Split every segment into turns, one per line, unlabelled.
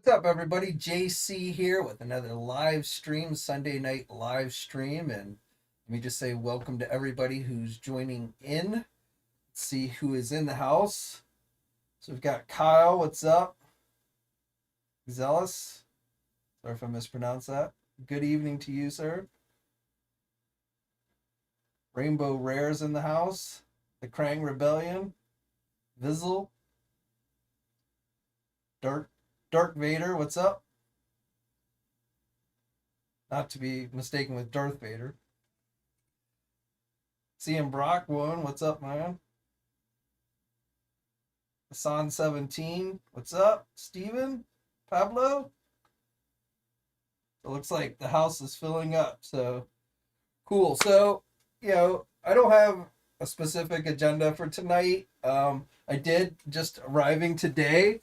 What's up, everybody? JayC here with another live stream, Sunday night live stream. And let me just say welcome to everybody who's joining in. Let's see who is in the house. So we've got Kyle, what's up? Zealous, sorry if I mispronounced that. Good evening to you, sir. Rainbow Rares in the house. The Krang Rebellion. Vizzle. Darth Vader, what's up? Not to be mistaken with Darth Vader. CM Brock won, what's up, man? Hassan 17, what's up? Steven? Pablo? It looks like the house is filling up, so cool. So, I don't have a specific agenda for tonight. I did just arriving today.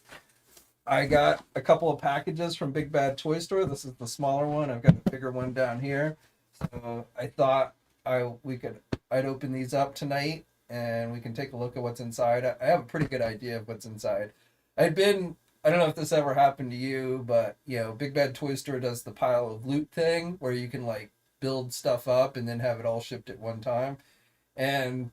I got a couple of packages from Big Bad Toy Store. This is the smaller one. I've got the bigger one down here. So I thought I'd open these up tonight and we can take a look at what's inside. I have a pretty good idea of what's inside. I don't know if this ever happened to you, but Big Bad Toy Store does the pile of loot thing where you can like build stuff up and then have it all shipped at one time. And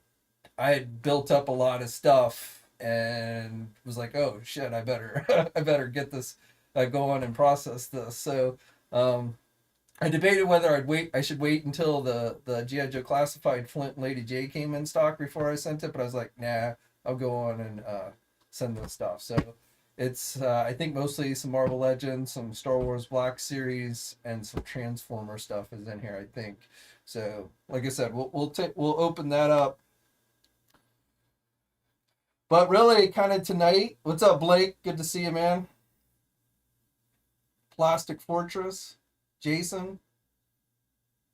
I had built up a lot of stuff and was like, oh shit, I better get this go on and process this. So I debated whether I should wait until the G.I. Joe Classified Flint and Lady J came in stock before I sent it, but I was like, nah, I'll go on and send this stuff. So it's I think mostly some Marvel Legends, some Star Wars Black Series, and some Transformer stuff is in here, I think. So like I said, we'll open that up. But really, kind of tonight, what's up, Blake? Good to see you, man. Plastic Fortress, Jason,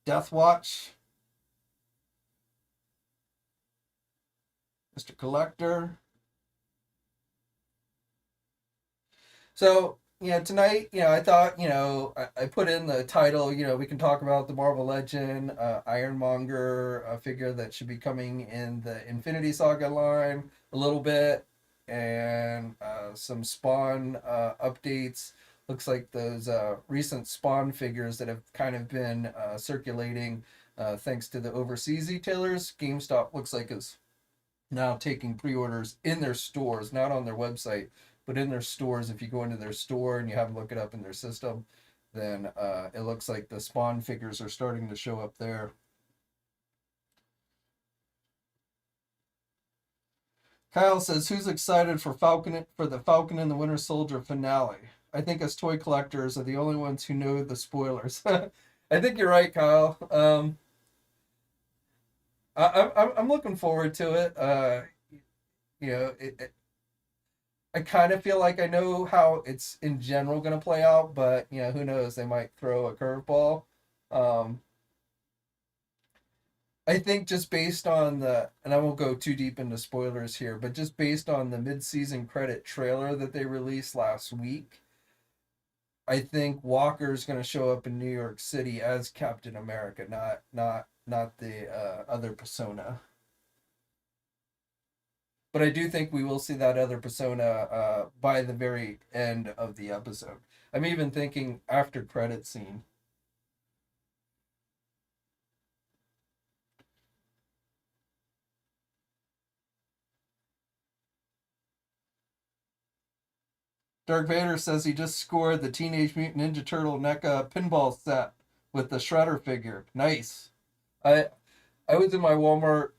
Death Watch, Mr. Collector. So, tonight, I thought, I put in the title, we can talk about the Marvel Legend, Ironmonger, a figure that should be coming in the Infinity Saga line a little bit, and some Spawn updates. Looks like those recent Spawn figures that have kind of been circulating thanks to the overseas retailers. GameStop looks like is now taking pre-orders in their stores, not on their website, but in their stores. If you go into their store and you have them look it up in their system, then it looks like the Spawn figures are starting to show up there. Kyle says, who's excited for the Falcon and the Winter Soldier finale? I think us toy collectors are the only ones who know the spoilers. I think you're right, Kyle. I'm looking forward to it. I kind of feel like I know how it's in general going to play out, but who knows? They might throw a curveball. I think just based on and I won't go too deep into spoilers here, but just based on the mid-season credit trailer that they released last week, I think Walker's going to show up in New York City as Captain America, not the other persona. But I do think we will see that other persona by the very end of the episode. I'm even thinking after credit scene. Darth Vader says he just scored the Teenage Mutant Ninja Turtle NECA pinball set with the Shredder figure. Nice. I was in my Walmart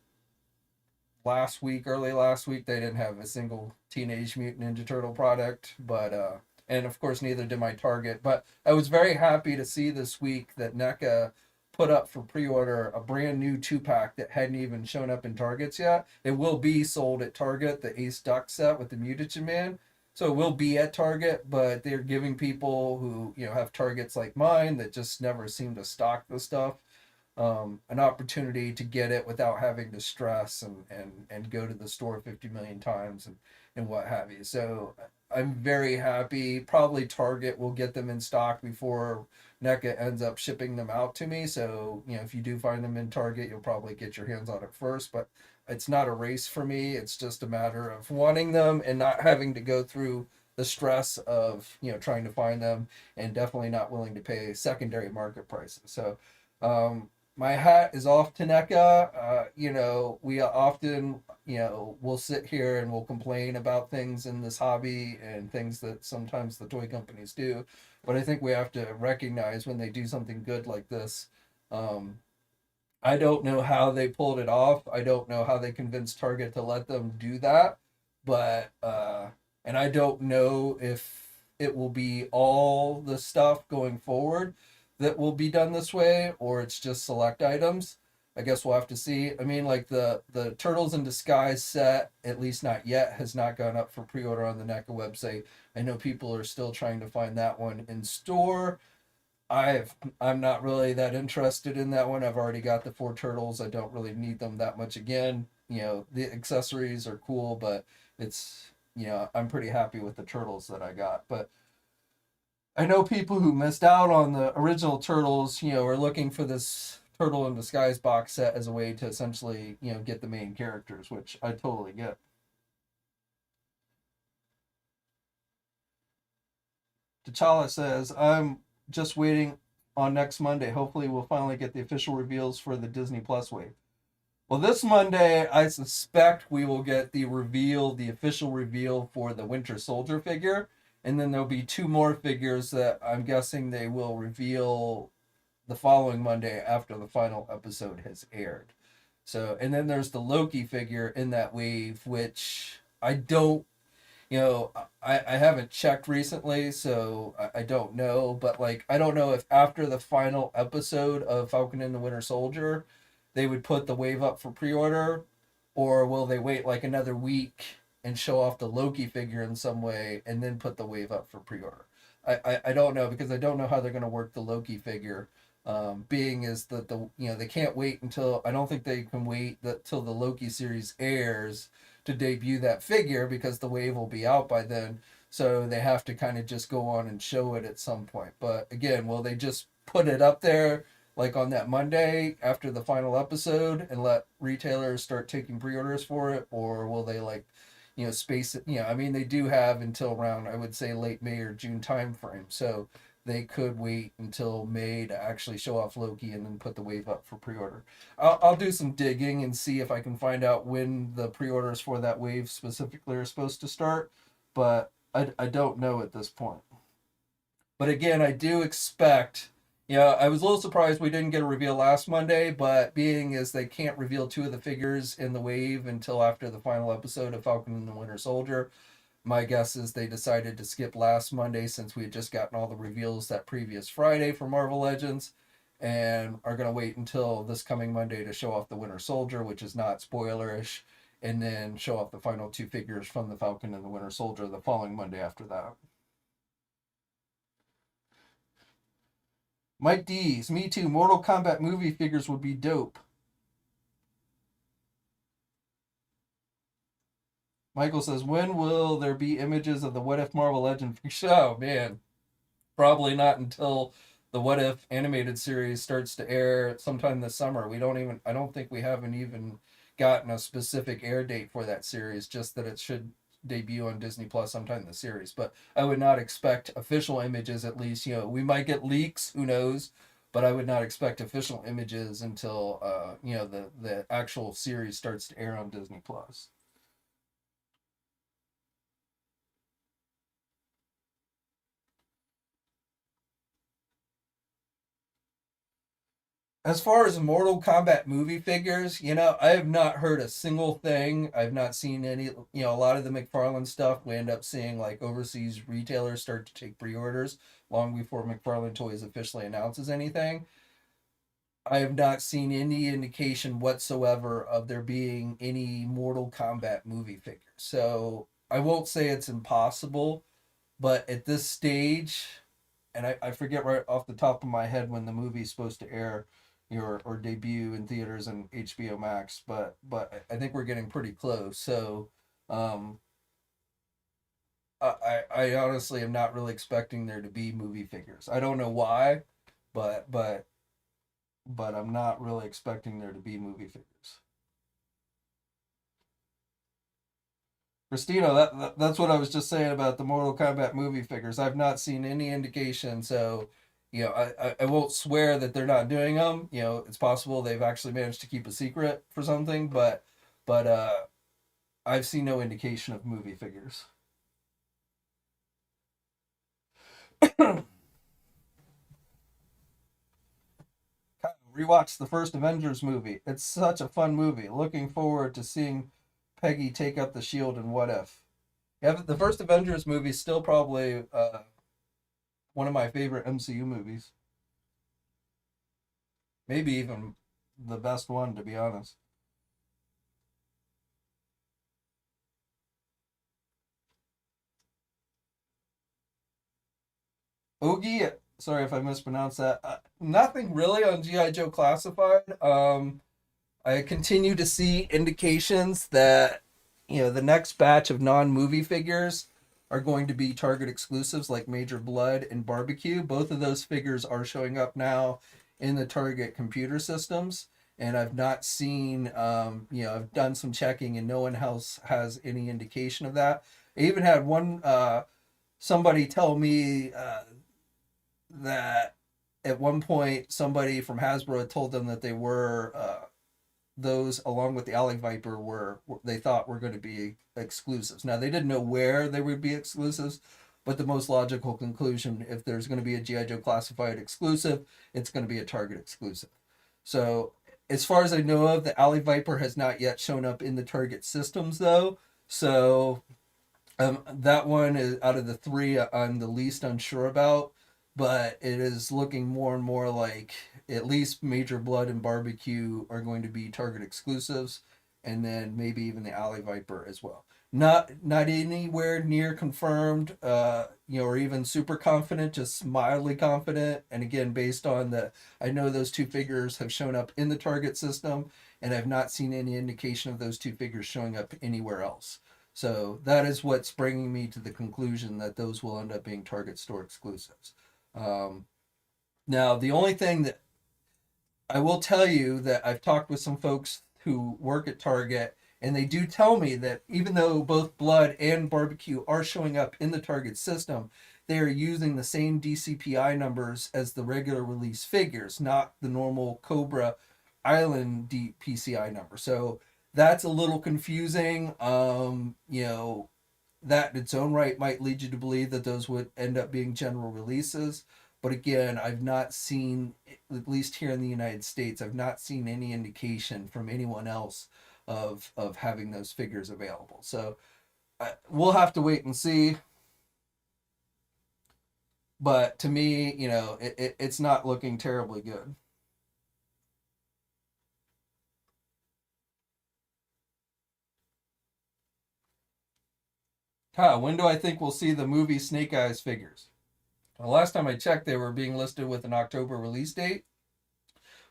early last week. They didn't have a single Teenage Mutant Ninja Turtle product, but and of course neither did my Target. But I was very happy to see this week that NECA put up for pre-order a brand new 2-pack that hadn't even shown up in Targets yet. It will be sold at Target, the Ace Duck set with the Mutagen Man. So it will be at Target, but they're giving people who have Targets like mine that just never seem to stock the stuff an opportunity to get it without having to stress and go to the store 50 million times and what have you. So I'm very happy. Probably Target will get them in stock before NECA ends up shipping them out to me. So, if you do find them in Target, you'll probably get your hands on it first. But it's not a race for me. It's just a matter of wanting them and not having to go through the stress of trying to find them, and definitely not willing to pay secondary market prices. So my hat is off to NECA. We often we'll sit here and we'll complain about things in this hobby and things that sometimes the toy companies do, but I think we have to recognize when they do something good like this. um, I don't know how they pulled it off. I don't know how they convinced Target to let them do that. But and I don't know if it will be all the stuff going forward that will be done this way, or it's just select items. I guess we'll have to see. I mean, like the Turtles in Disguise set, at least not yet, has not gone up for pre-order on the NECA website. I know people are still trying to find that one in store. I'm not really that interested in that one. I've already got the four turtles. I don't really need them that much again. The accessories are cool, but it's I'm pretty happy with the turtles that I got. But I know people who missed out on the original turtles, are looking for this Turtle in Disguise box set as a way to essentially, get the main characters, which I totally get. T'Challa says, I'm just waiting on next Monday. Hopefully, we'll finally get the official reveals for the Disney Plus wave. Well, this Monday, I suspect we will get the official reveal for the Winter Soldier figure. And then there'll be two more figures that I'm guessing they will reveal the following Monday after the final episode has aired. So, and then there's the Loki figure in that wave, which I don't I haven't checked recently, so I don't know. But like, I don't know if after the final episode of Falcon and the Winter Soldier, they would put the wave up for pre-order, or will they wait like another week and show off the Loki figure in some way and then put the wave up for pre-order. I don't know, because I don't know how they're going to work the Loki figure. Being is that they can't wait until, I don't think they can wait till the Loki series airs to debut that figure, because the wave will be out by then. So they have to kind of just go on and show it at some point. But again, will they just put it up there like on that Monday after the final episode and let retailers start taking pre-orders for it, or will they like space it? I mean, they do have until around, I would say, late May or June time frame. So they could wait until May to actually show off Loki and then put the wave up for pre-order. I'll do some digging and see if I can find out when the pre-orders for that wave specifically are supposed to start, but I don't know at this point. But again, I do expect, I was a little surprised we didn't get a reveal last Monday, but being as they can't reveal two of the figures in the wave until after the final episode of Falcon and the Winter Soldier, my guess is they decided to skip last Monday, since we had just gotten all the reveals that previous Friday for Marvel Legends, and are going to wait until this coming Monday to show off the Winter Soldier, which is not spoilerish, and then show off the final two figures from the Falcon and the Winter Soldier the following Monday after that. Mike D's, me too. Mortal Kombat movie figures would be dope. Michael says, when will there be images of the What If Marvel Legend show? Man, probably not until the What If animated series starts to air sometime this summer. I don't think we haven't even gotten a specific air date for that series, just that it should debut on Disney Plus sometime in the series. But I would not expect official images, at least. We might get leaks, who knows? But I would not expect official images until the actual series starts to air on Disney Plus. As far as Mortal Kombat movie figures, I have not heard a single thing. I've not seen any, a lot of the McFarlane stuff we end up seeing like overseas retailers start to take pre-orders long before McFarlane Toys officially announces anything. I have not seen any indication whatsoever of there being any Mortal Kombat movie figures. So I won't say it's impossible, but at this stage, and I forget right off the top of my head when the movie's supposed to air or debut in theaters and HBO Max, but I think we're getting pretty close. So um, I honestly am not really expecting there to be movie figures. I don't know why, but but but I'm not really expecting there to be movie figures. Christina, that's what I was just saying about the Mortal Kombat movie figures. I've not seen any indication, so I won't swear that they're not doing them. It's possible they've actually managed to keep a secret for something, but I've seen no indication of movie figures. Rewatch the first Avengers movie. It's such a fun movie. Looking forward to seeing Peggy take up the shield in What If. Yeah, the first Avengers movie is still probably one of my favorite MCU movies. Maybe even the best one, to be honest. Ogie, sorry if I mispronounced that. Nothing really on GI Joe Classified. I continue to see indications that the next batch of non-movie figures are going to be Target exclusives like Major Blood and Barbecue. Both of those figures are showing up now in the Target computer systems, and I've not seen. I've done some checking, and no one else has any indication of that. I even had one somebody tell me that at one point somebody from Hasbro had told them that they were those along with the Alley Viper were they thought were going to be exclusives. Now they didn't know where they would be exclusives, but the most logical conclusion, if there's going to be a GI Joe Classified exclusive, it's going to be a Target exclusive. So as far as I know of, the Alley Viper has not yet shown up in the Target systems though. So that one is out of the three I'm the least unsure about, but it is looking more and more like at least Major Blood and Barbecue are going to be Target exclusives, and then maybe even the Alley Viper as well. Not anywhere near confirmed, or even super confident, just mildly confident. And again, based on I know those two figures have shown up in the Target system, and I've not seen any indication of those two figures showing up anywhere else. So that is what's bringing me to the conclusion that those will end up being Target store exclusives. Um, Now, the only thing that I will tell you that I've talked with some folks who work at Target, and they do tell me that even though both Blood and Barbecue are showing up in the Target system, they are using the same DCPI numbers as the regular release figures, not the normal Cobra Island DPCI number. So that's a little confusing. That in its own right might lead you to believe that those would end up being general releases. But again, I've not seen, at least here in the United States, I've not seen any indication from anyone else of having those figures available. So we'll have to wait and see. But to me, it's not looking terribly good. When do I think we'll see the movie Snake Eyes figures? The last time I checked, they were being listed with an October release date,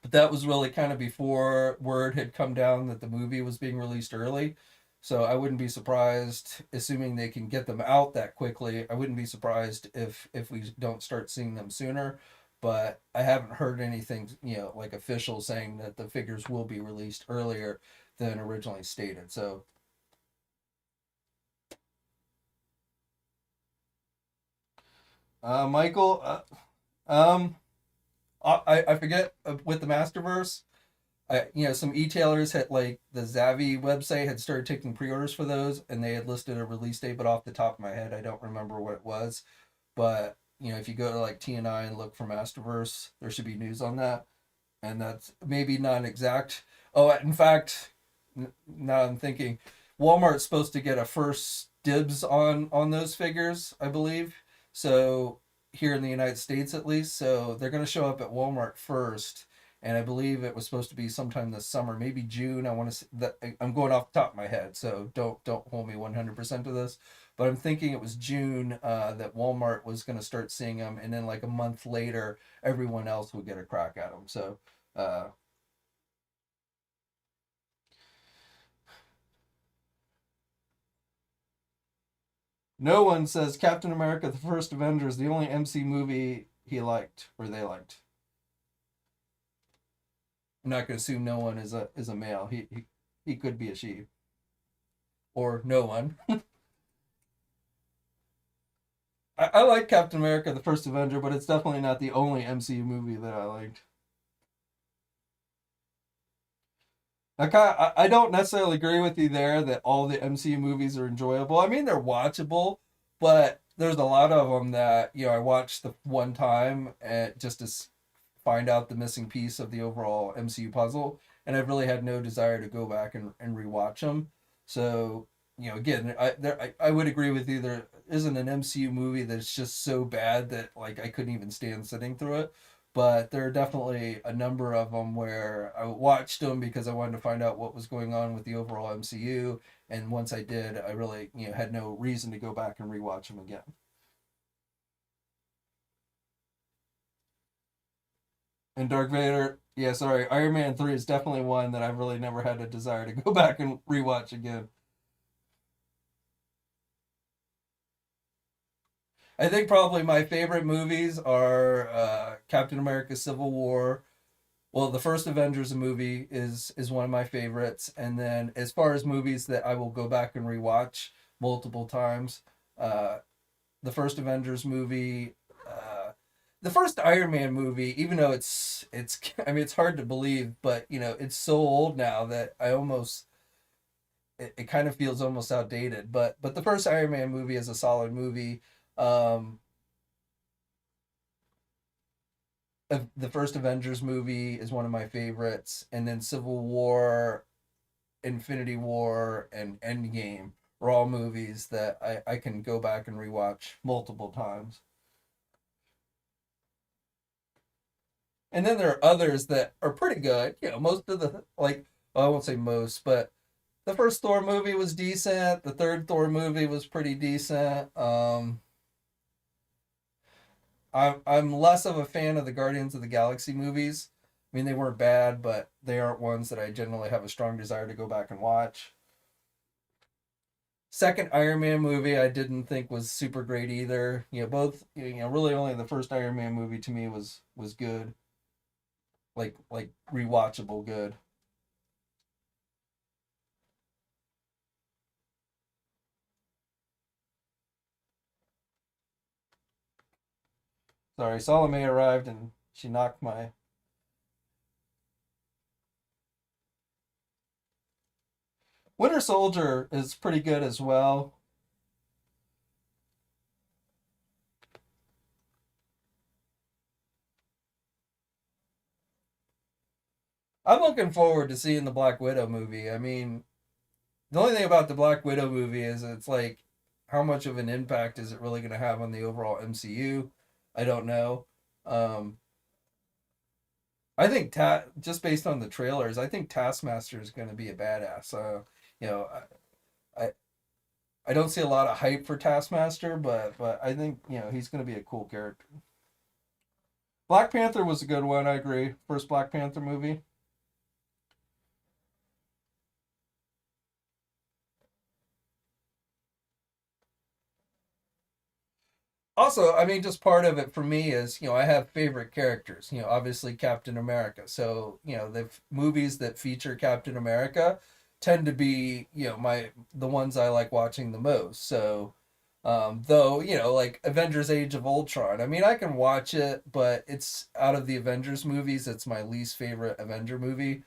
but that was really kind of before word had come down that the movie was being released early. So I wouldn't be surprised, assuming they can get them out that quickly. I wouldn't be surprised if we don't start seeing them sooner. But I haven't heard anything, like official saying that the figures will be released earlier than originally stated. So, Michael, um, I forget with the Masterverse. Some e-tailers had like the Zavi website had started taking pre-orders for those, and they had listed a release date, but off the top of my head, I don't remember what it was. But if you go to like TNI and look for Masterverse, there should be news on that, and that's maybe not exact. Oh, in fact, now I'm thinking, Walmart's supposed to get a first dibs on those figures, I believe. So here in the United States, at least, so they're going to show up at Walmart first, and I believe it was supposed to be sometime this summer, maybe June. I want to that I'm going off the top of my head, so don't hold me 100% to this, but I'm thinking it was June that Walmart was going to start seeing them, and then like a month later, everyone else would get a crack at them. So uh, no one says Captain America: The First Avenger is the only MC movie he liked or they liked. I'm not going to assume no one is a male. He could be a she or no one. I like Captain America: The First Avenger, but it's definitely not the only MCU movie that I liked. I don't necessarily agree with you there that all the MCU movies are enjoyable. I mean, they're watchable, but there's a lot of them that I watched the one time and just to find out the missing piece of the overall MCU puzzle, and I've really had no desire to go back and rewatch them. So again, I would agree with you. There isn't an MCU movie that's just so bad that like I couldn't even stand sitting through it. But there are definitely a number of them where I watched them because I wanted to find out what was going on with the overall MCU, and once I did, I really had no reason to go back and rewatch them again. And Darth Vader, yeah, sorry, Iron Man 3 is definitely one that I've really never had a desire to go back and rewatch again. I think probably my favorite movies are Captain America: Civil War. Well, the first Avengers movie is one of my favorites, and then as far as movies that I will go back and rewatch multiple times, uh, the first Avengers movie, the first Iron Man movie. Even though it's I mean it's hard to believe, but it's so old now that I almost it kind of feels almost outdated. But the first Iron Man movie is a solid movie. Um, the first Avengers movie is one of my favorites, and then Civil War, Infinity War, and Endgame are all movies that I can go back and rewatch multiple times. And then there are others that are pretty good. Most of the like well, I won't say most, but the first Thor movie was decent. The third Thor movie was pretty decent. I'm less of a fan of the Guardians of the Galaxy movies. I mean, they weren't bad, but they aren't ones that I generally have a strong desire to go back and watch. Second Iron Man movie, I didn't think was super great either. Both. Really only the first Iron Man movie to me was good, like rewatchable good. Sorry, Salome arrived and she knocked my. Winter Soldier is pretty good as well. I'm looking forward to seeing the Black Widow movie. I mean, the only thing about the Black Widow movie is it's like, how much of an impact is it really going to have on the overall MCU? I don't know. Um, I think just based on the trailers, I think Taskmaster is going to be a badass. You know, I I don't see a lot of hype for Taskmaster, but I think he's going to be a cool character. Black Panther was a good one. I agree. First Black Panther movie. Also, I mean, just part of it for me is, I have favorite characters. Obviously Captain America. So, the movies that feature Captain America tend to be, the ones I like watching the most. So, though, like Avengers: Age of Ultron. I mean, I can watch it, but it's out of the Avengers movies, it's my least favorite Avenger movie.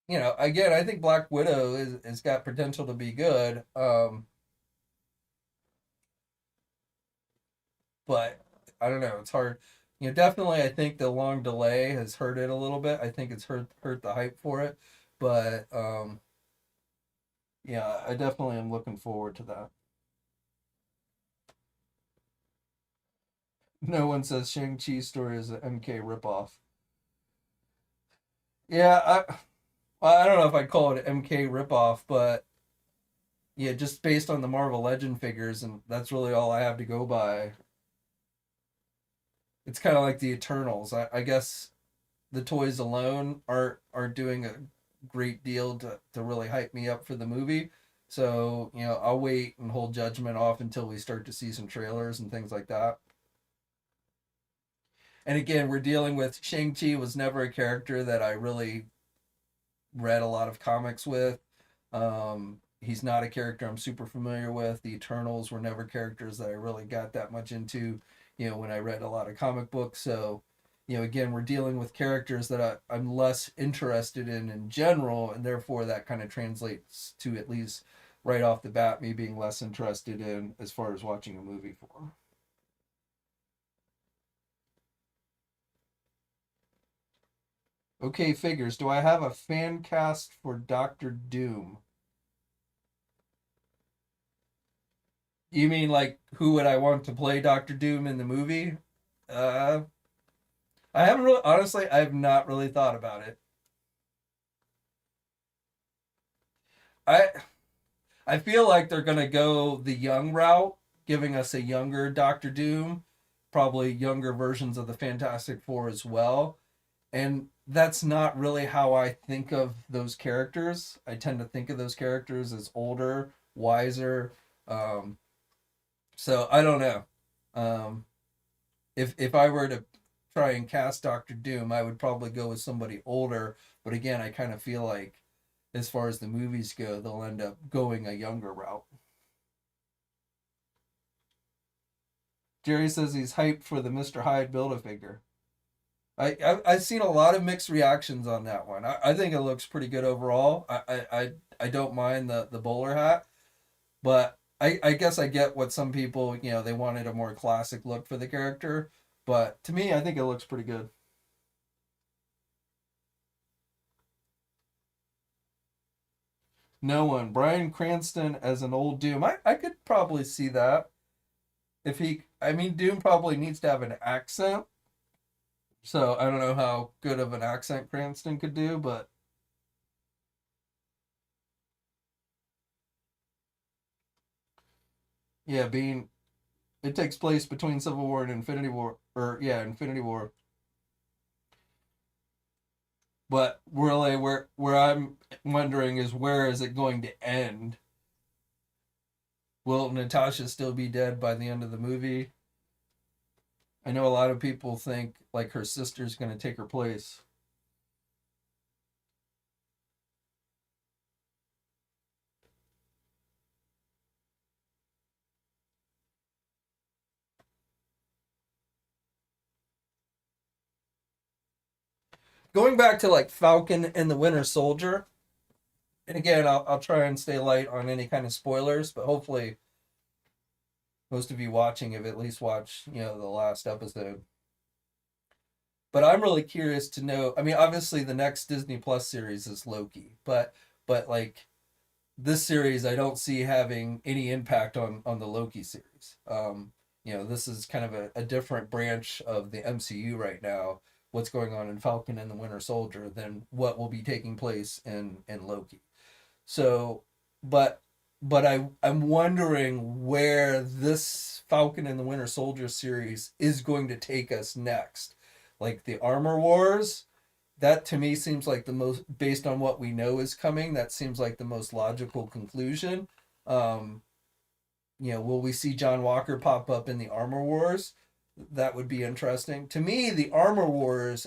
Again, I think Black Widow is got potential to be good. But I don't know. It's hard. Definitely, I think the long delay has hurt it a little bit. I think it's hurt the hype for it. But yeah, I definitely am looking forward to that. No one says Shang Chi's story is an MK ripoff. Yeah, I don't know if I'd call it an MK ripoff, but yeah, just based on the Marvel Legend figures, and that's really all I have to go by. It's kind of like the Eternals. I guess the toys alone aren't doing a great deal to really hype me up for the movie. So, I'll wait and hold judgment off until we start to see some trailers and things like that. And again, we're dealing with Shang-Chi was never a character that I really read a lot of comics with. He's not a character I'm super familiar with. The Eternals were never characters that I really got that much into, when I read a lot of comic books. So, again, we're dealing with characters that I'm less interested in general, and therefore that kind of translates to, at least right off the bat, me being less interested in as far as watching a movie for. Okay, figures. Do I have a fan cast for Doctor Doom? You mean like who would I want to play Doctor Doom in the movie? Uh, I haven't really, honestly, I've not really thought about it. I I feel like they're gonna go the young route, giving us a younger Doctor Doom, probably younger versions of the Fantastic Four as well. And that's not really how I think of those characters. I tend to think of those characters as older, wiser. Um, so I don't know. Um, if I were to try and cast Doctor Doom, I would probably go with somebody older. But again, I kind of feel like as far as the movies go, they'll end up going a younger route. Jerry says he's hyped for the Mr. Hyde Build-A-Figure. I've seen a lot of mixed reactions on that one. I think it looks pretty good overall. I don't mind the bowler hat, but I guess I get what some people, they wanted a more classic look for the character. But to me, I think it looks pretty good. No one. Bryan Cranston as an old Doom. I could probably see that. If he, I mean, Doom probably needs to have an accent. So I don't know how good of an accent Cranston could do, but yeah, being it takes place between Civil War and Infinity War, or yeah, Infinity War. But really, where I'm wondering is where is it going to end? Will Natasha still be dead by the end of the movie? I know a lot of people think like her sister's going to take her place. Going back to like Falcon and the Winter Soldier, and again, I'll try and stay light on any kind of spoilers, but hopefully most of you watching have at least watched, the last episode. But I'm really curious to know. I mean, obviously the next Disney Plus series is Loki, but like this series, I don't see having any impact on the Loki series. This is kind of a different branch of the MCU right now. What's going on in Falcon and the Winter Soldier than what will be taking place in Loki. So, but I'm wondering where this Falcon and the Winter Soldier series is going to take us next. Like the Armor Wars, that to me seems like the most, based on what we know is coming, that seems like the most logical conclusion. Um, will we see John Walker pop up in the Armor Wars? That would be interesting. To me, the Armor Wars,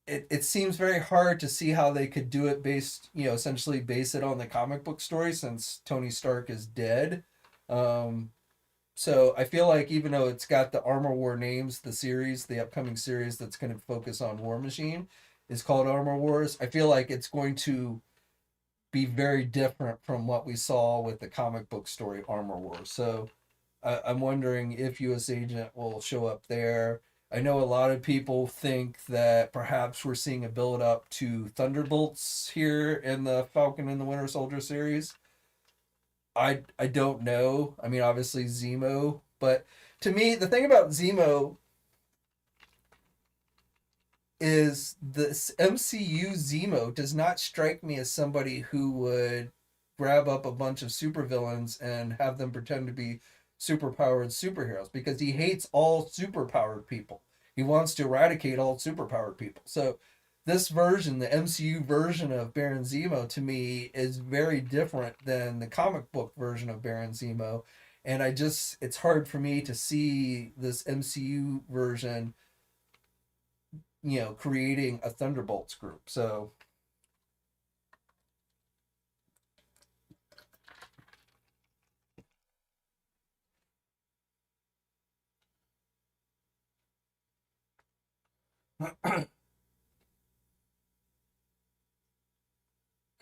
it seems very hard to see how they could do it based, essentially base it on the comic book story since Tony Stark is dead. Um, so I feel like even though it's got the Armor War names, the series, the upcoming series that's going to focus on War Machine is called Armor Wars. I feel like it's going to be very different from what we saw with the comic book story Armor Wars. So I'm wondering if U.S. Agent will show up there. I know a lot of people think that perhaps we're seeing a build up to Thunderbolts here in the Falcon and the Winter Soldier series. I don't know. I mean, obviously Zemo, but to me, the thing about Zemo is this MCU Zemo does not strike me as somebody who would grab up a bunch of supervillains and have them pretend to be superpowered superheroes because he hates all superpowered people. He wants to eradicate all superpowered people. So this version, the MCU version of Baron Zemo, to me is very different than the comic book version of Baron Zemo. And it's hard for me to see this MCU version, creating a Thunderbolts group. So,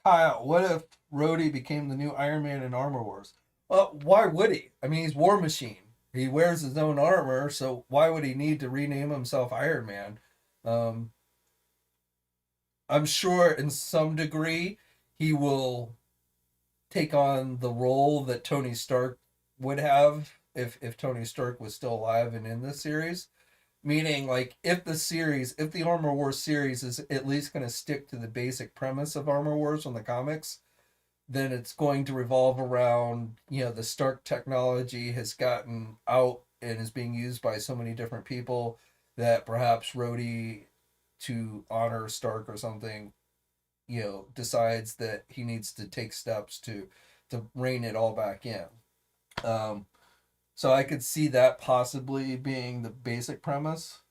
Kyle, what if Rhodey became the new Iron Man in Armor Wars? Well, why would he? I mean, he's War Machine. He wears his own armor, so why would he need to rename himself Iron Man? Um, I'm sure in some degree he will take on the role that Tony Stark would have if Tony Stark was still alive and in this series. Meaning, like, if the Armor Wars series is at least going to stick to the basic premise of Armor Wars from the comics, then it's going to revolve around, the Stark technology has gotten out and is being used by so many different people that perhaps Rhodey, to honor Stark or something, decides that he needs to take steps to rein it all back in. Um, so I could see that possibly being the basic premise.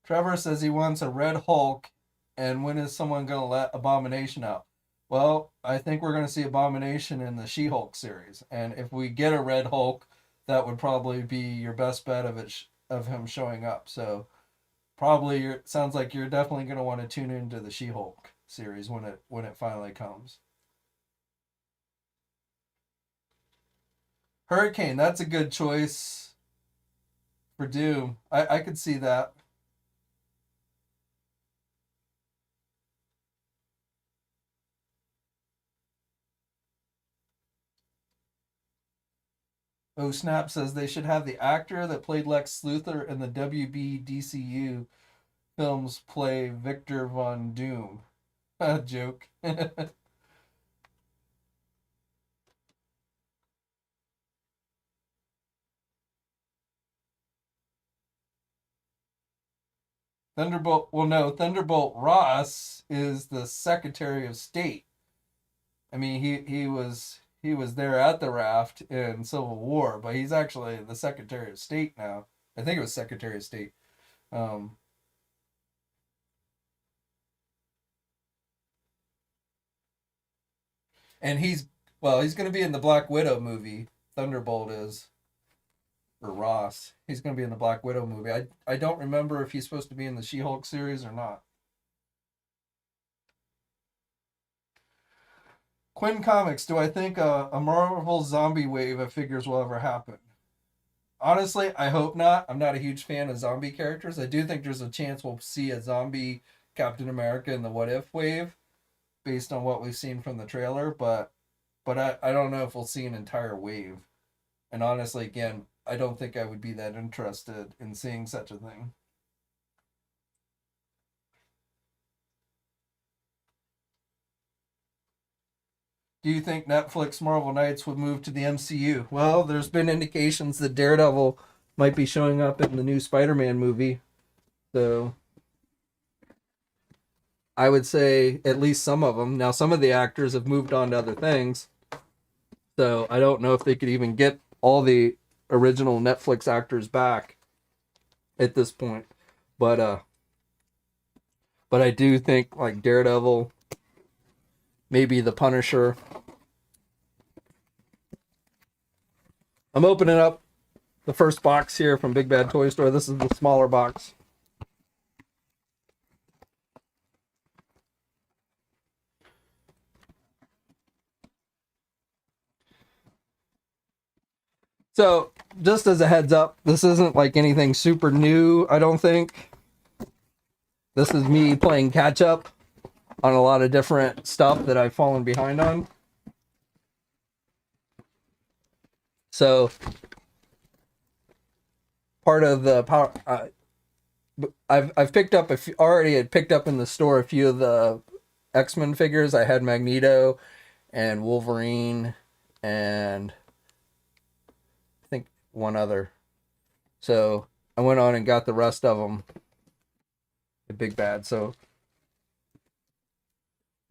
Trevor says he wants a Red Hulk, and when is someone going to let Abomination out? Well, I think we're going to see Abomination in the She-Hulk series, and if we get a Red Hulk, that would probably be your best bet of him showing up. So probably sounds like you're definitely going to want to tune into the She-Hulk series when it finally comes. Hurricane, that's a good choice for Doom. I could see that. Oh Snap says they should have the actor that played Lex Luthor in the WBDCU films play Victor Von Doom. Joke. Thunderbolt. Well, no, Thunderbolt Ross is the Secretary of State. I mean, he was there at the raft in Civil War, but he's actually the Secretary of State now. I think it was Secretary of State. Um, and he's going to be in the Black Widow movie. Thunderbolt is, or Ross. He's going to be in the Black Widow movie. I don't remember if he's supposed to be in the She-Hulk series or not. Quinn Comics, do I think a Marvel zombie wave of figures will ever happen? Honestly, I hope not. I'm not a huge fan of zombie characters. I do think there's a chance we'll see a zombie Captain America in the What If wave based on what we've seen from the trailer, but I don't know if we'll see an entire wave. And honestly, again, I don't think I would be that interested in seeing such a thing. Do you think Netflix Marvel Knights would move to the MCU? Well, there's been indications that Daredevil might be showing up in the new Spider-Man movie. So I would say at least some of them. Now, some of the actors have moved on to other things. So I don't know if they could even get all the original Netflix actors back at this point. But but I do think like Daredevil, maybe the Punisher. I'm opening up the first box here from Big Bad Toy Store. This is the smaller box. So, just as a heads up, this isn't like anything super new, I don't think. This is me playing catch up on a lot of different stuff that I've fallen behind on. So, part of the power, I've picked up already had picked up in the store a few of the X-Men figures. I had Magneto and Wolverine, and I think one other. So I went on and got the rest of them. The big bad. So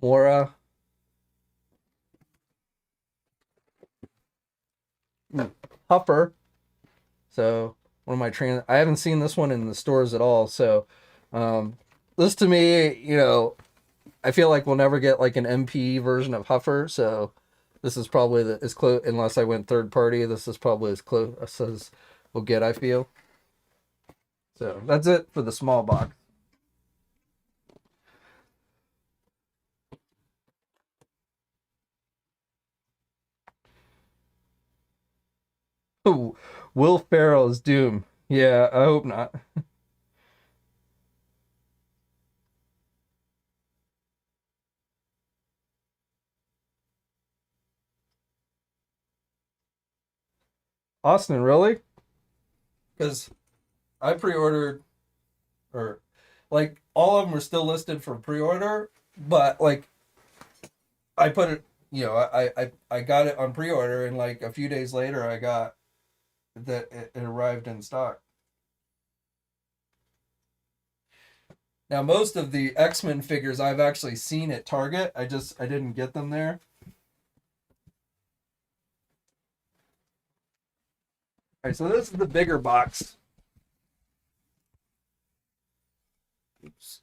Mora, Huffer. So one of my I haven't seen this one in the stores at all. So this to me, you know, I feel like we'll never get like an MP version of Huffer. So this is probably as close, unless I went third party. This is probably as close as we'll get, I feel. So that's it for the small box. Ooh, Will Ferrell's Doom. Yeah, I hope not. Austin, really? Because I pre-ordered, or like all of them are still listed for pre-order, but like I put it, you know, I got it on pre-order, and like a few days later, I got that it arrived in stock. Now, most of the X-Men figures I've actually seen at Target. I didn't get them there. All right, so this is the bigger box. Oops.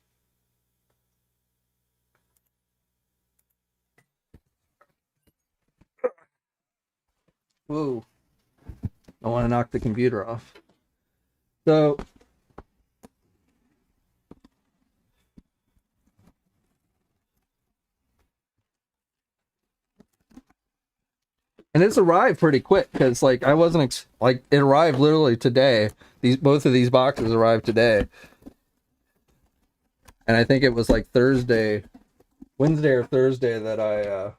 Whoa! I want to knock the computer off. So, and it's arrived pretty quick because like I wasn't like it arrived literally today. These both of these boxes arrived today, and I think it was like Wednesday or Thursday that I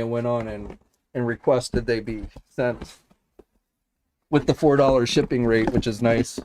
went on and requested they be sent with the $4 shipping rate, which is nice.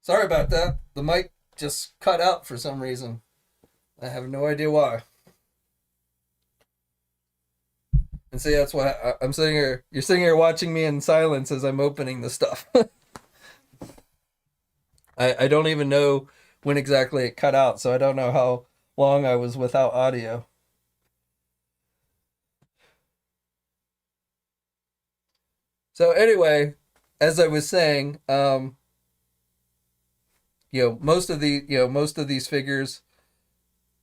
Sorry about that. The mic just cut out for some reason. I have no idea why. And see, that's why I'm sitting here. You're sitting here watching me in silence as I'm opening the stuff. I don't even know when exactly it cut out, so I don't know how long I was without audio. So anyway, as I was saying, most of these figures,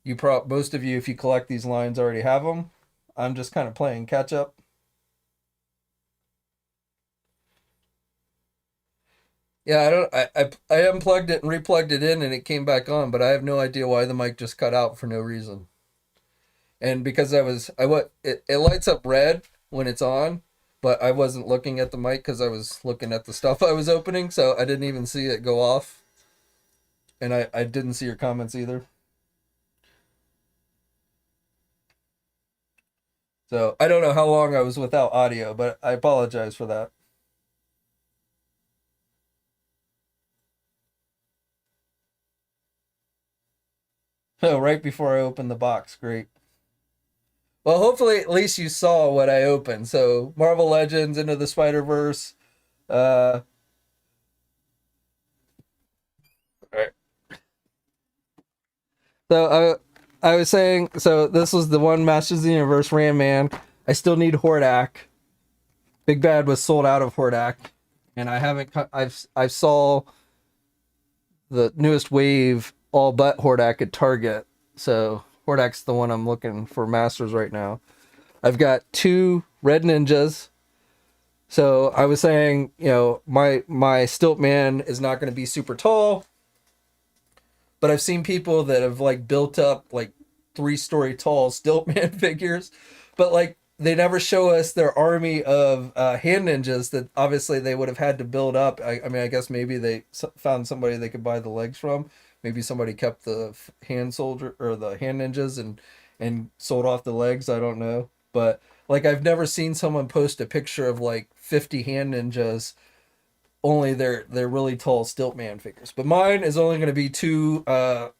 most of you, if you collect these lines, already have them. I'm just kind of playing catch up. Yeah, I don't. I unplugged it and replugged it in, and it came back on, but I have no idea why the mic just cut out for no reason. And because it lights up red when it's on, but I wasn't looking at the mic because I was looking at the stuff I was opening, so I didn't even see it go off. And I didn't see your comments either. So I don't know how long I was without audio, but I apologize for that. Oh, right before I opened the box. Great. Well, hopefully at least you saw what I opened. So Marvel Legends, Into the Spider-Verse. Uh, so I was saying, so this was the one Masters of the Universe Ram Man. I still need Hordak. Big Bad was sold out of Hordak, and I haven't. I've saw the newest wave all but Hordak at Target. So Hordak's the one I'm looking for Masters right now. I've got two Red Ninjas. So I was saying, my Stilt Man is not going to be super tall, but I've seen people that have like built up like 3-story tall Stilt Man figures, but like they never show us their army of hand ninjas that obviously they would have had to build up. I mean, I guess maybe they found somebody they could buy the legs from. Maybe somebody kept the hand soldier or the hand ninjas and sold off the legs. I don't know, but like I've never seen someone post a picture of like 50 hand ninjas, only they're really tall Stiltman figures. But mine is only going to be 2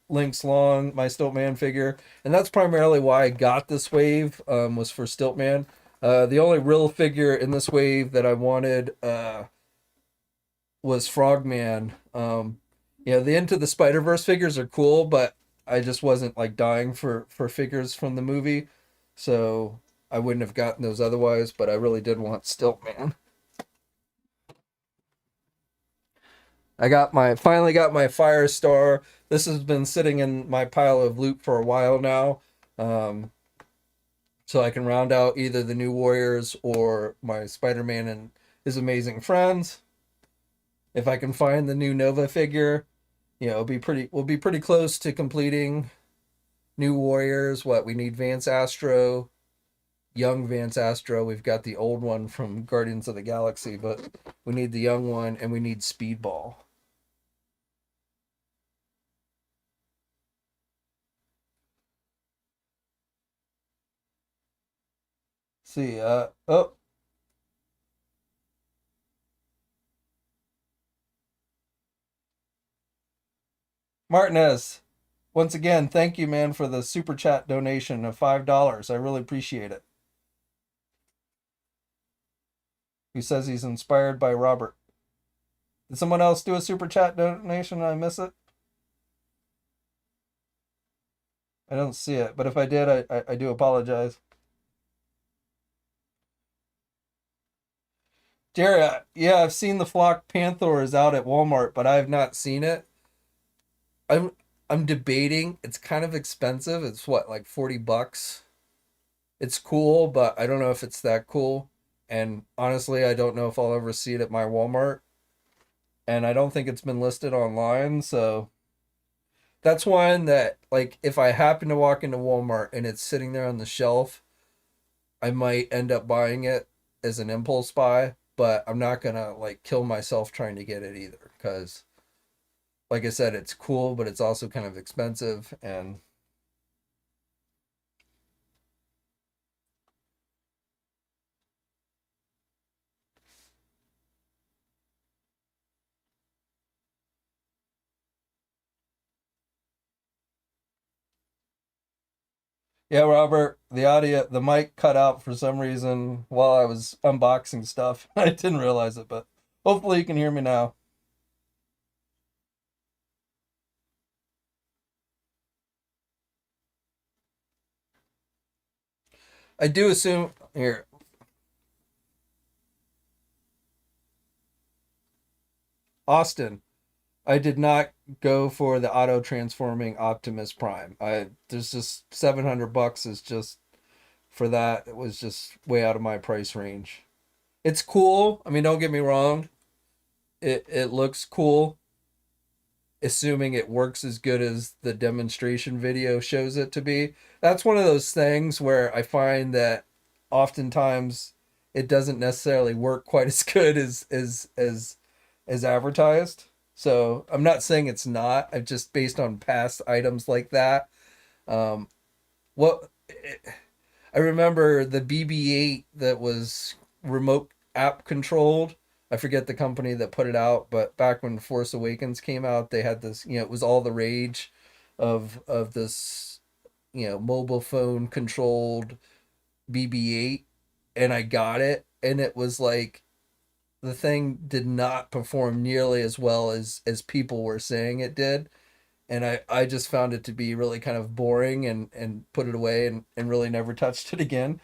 links long, my Stiltman figure, and that's primarily why I got this wave, was for Stiltman. The only real figure in this wave that I wanted was Frogman. The Into the Spider-Verse figures are cool, but I just wasn't like dying for figures from the movie, so I wouldn't have gotten those otherwise. But I really did want Stiltman. Finally got my Firestar. This has been sitting in my pile of loot for a while now. Um, so I can round out either the new Warriors or my Spider-Man and his amazing friends. If I can find the new Nova figure, we'll be pretty close to completing new Warriors. What we need: Vance Astro, young Vance Astro. We've got the old one from Guardians of the Galaxy, but we need the young one, and we need Speedball. See, oh, Martinez, once again, thank you, man, for the super chat donation of $5. I really appreciate it. He says he's inspired by Robert. Did someone else do a super chat donation and I miss it? I don't see it, but if I did, I do apologize. Jerry, yeah, I've seen the Flock Panthers out at Walmart, but I have not seen it. I'm I'm debating. It's kind of expensive. It's what, like $40? It's cool, but I don't know if it's that cool. And honestly, I don't know if I'll ever see it at my Walmart. And I don't think it's been listed online, so that's one that, like, if I happen to walk into Walmart and it's sitting there on the shelf, I might end up buying it as an impulse buy, but I'm not gonna like kill myself trying to get it either, because like I said, it's cool, but it's also kind of expensive. And Yeah, Robert, the mic cut out for some reason while I was unboxing stuff. I didn't realize it, but hopefully you can hear me now. I do assume here, Austin. I did not go for the auto transforming Optimus Prime. I There's just $700 is just for that. It was just way out of my price range. It's cool. I mean, don't get me wrong. It looks cool, assuming it works as good as the demonstration video shows it to be. That's one of those things where I find that oftentimes it doesn't necessarily work quite as good as advertised. So I'm not saying it's not. I've just based on past items like that. Um, what I remember the BB-8 that was remote app controlled. I forget the company that put it out, but back when Force Awakens came out, they had this, it was all the rage of this, mobile phone controlled BB-8, and I got it, and it was like the thing did not perform nearly as well as people were saying it did. And I just found it to be really kind of boring, and put it away, and really never touched it again.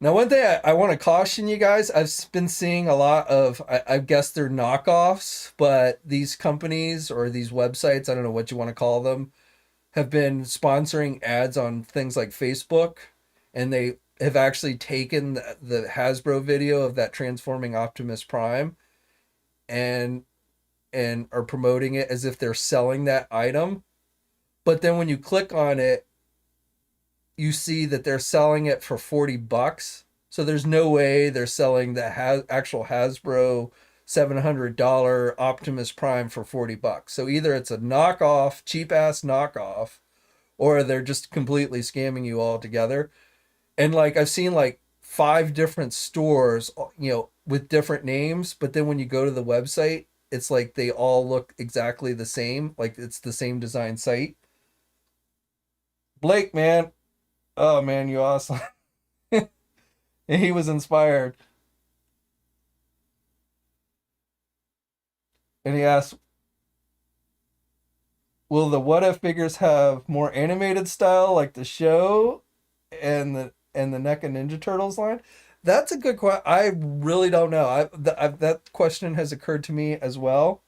Now, one thing I want to caution you guys, I've been seeing a lot of, I guess they're knockoffs, but these companies or these websites, I don't know what you want to call them, have been sponsoring ads on things like Facebook, and they have actually taken the Hasbro video of that transforming Optimus Prime and are promoting it as if they're selling that item. But then when you click on it, you see that they're selling it for $40. So there's no way they're selling the actual Hasbro $700 Optimus Prime for $40. So either it's a knockoff, cheap ass knockoff, or they're just completely scamming you all together. And like I've seen like five different stores, with different names, but then when you go to the website, it's like they all look exactly the same, like it's the same design site. Blake, man, oh man, you awesome. He was inspired, and he asked, "Will the What If figures have more animated style like the show and the NECA Ninja Turtles line?" That's a good question. I really don't know. That question has occurred to me as well.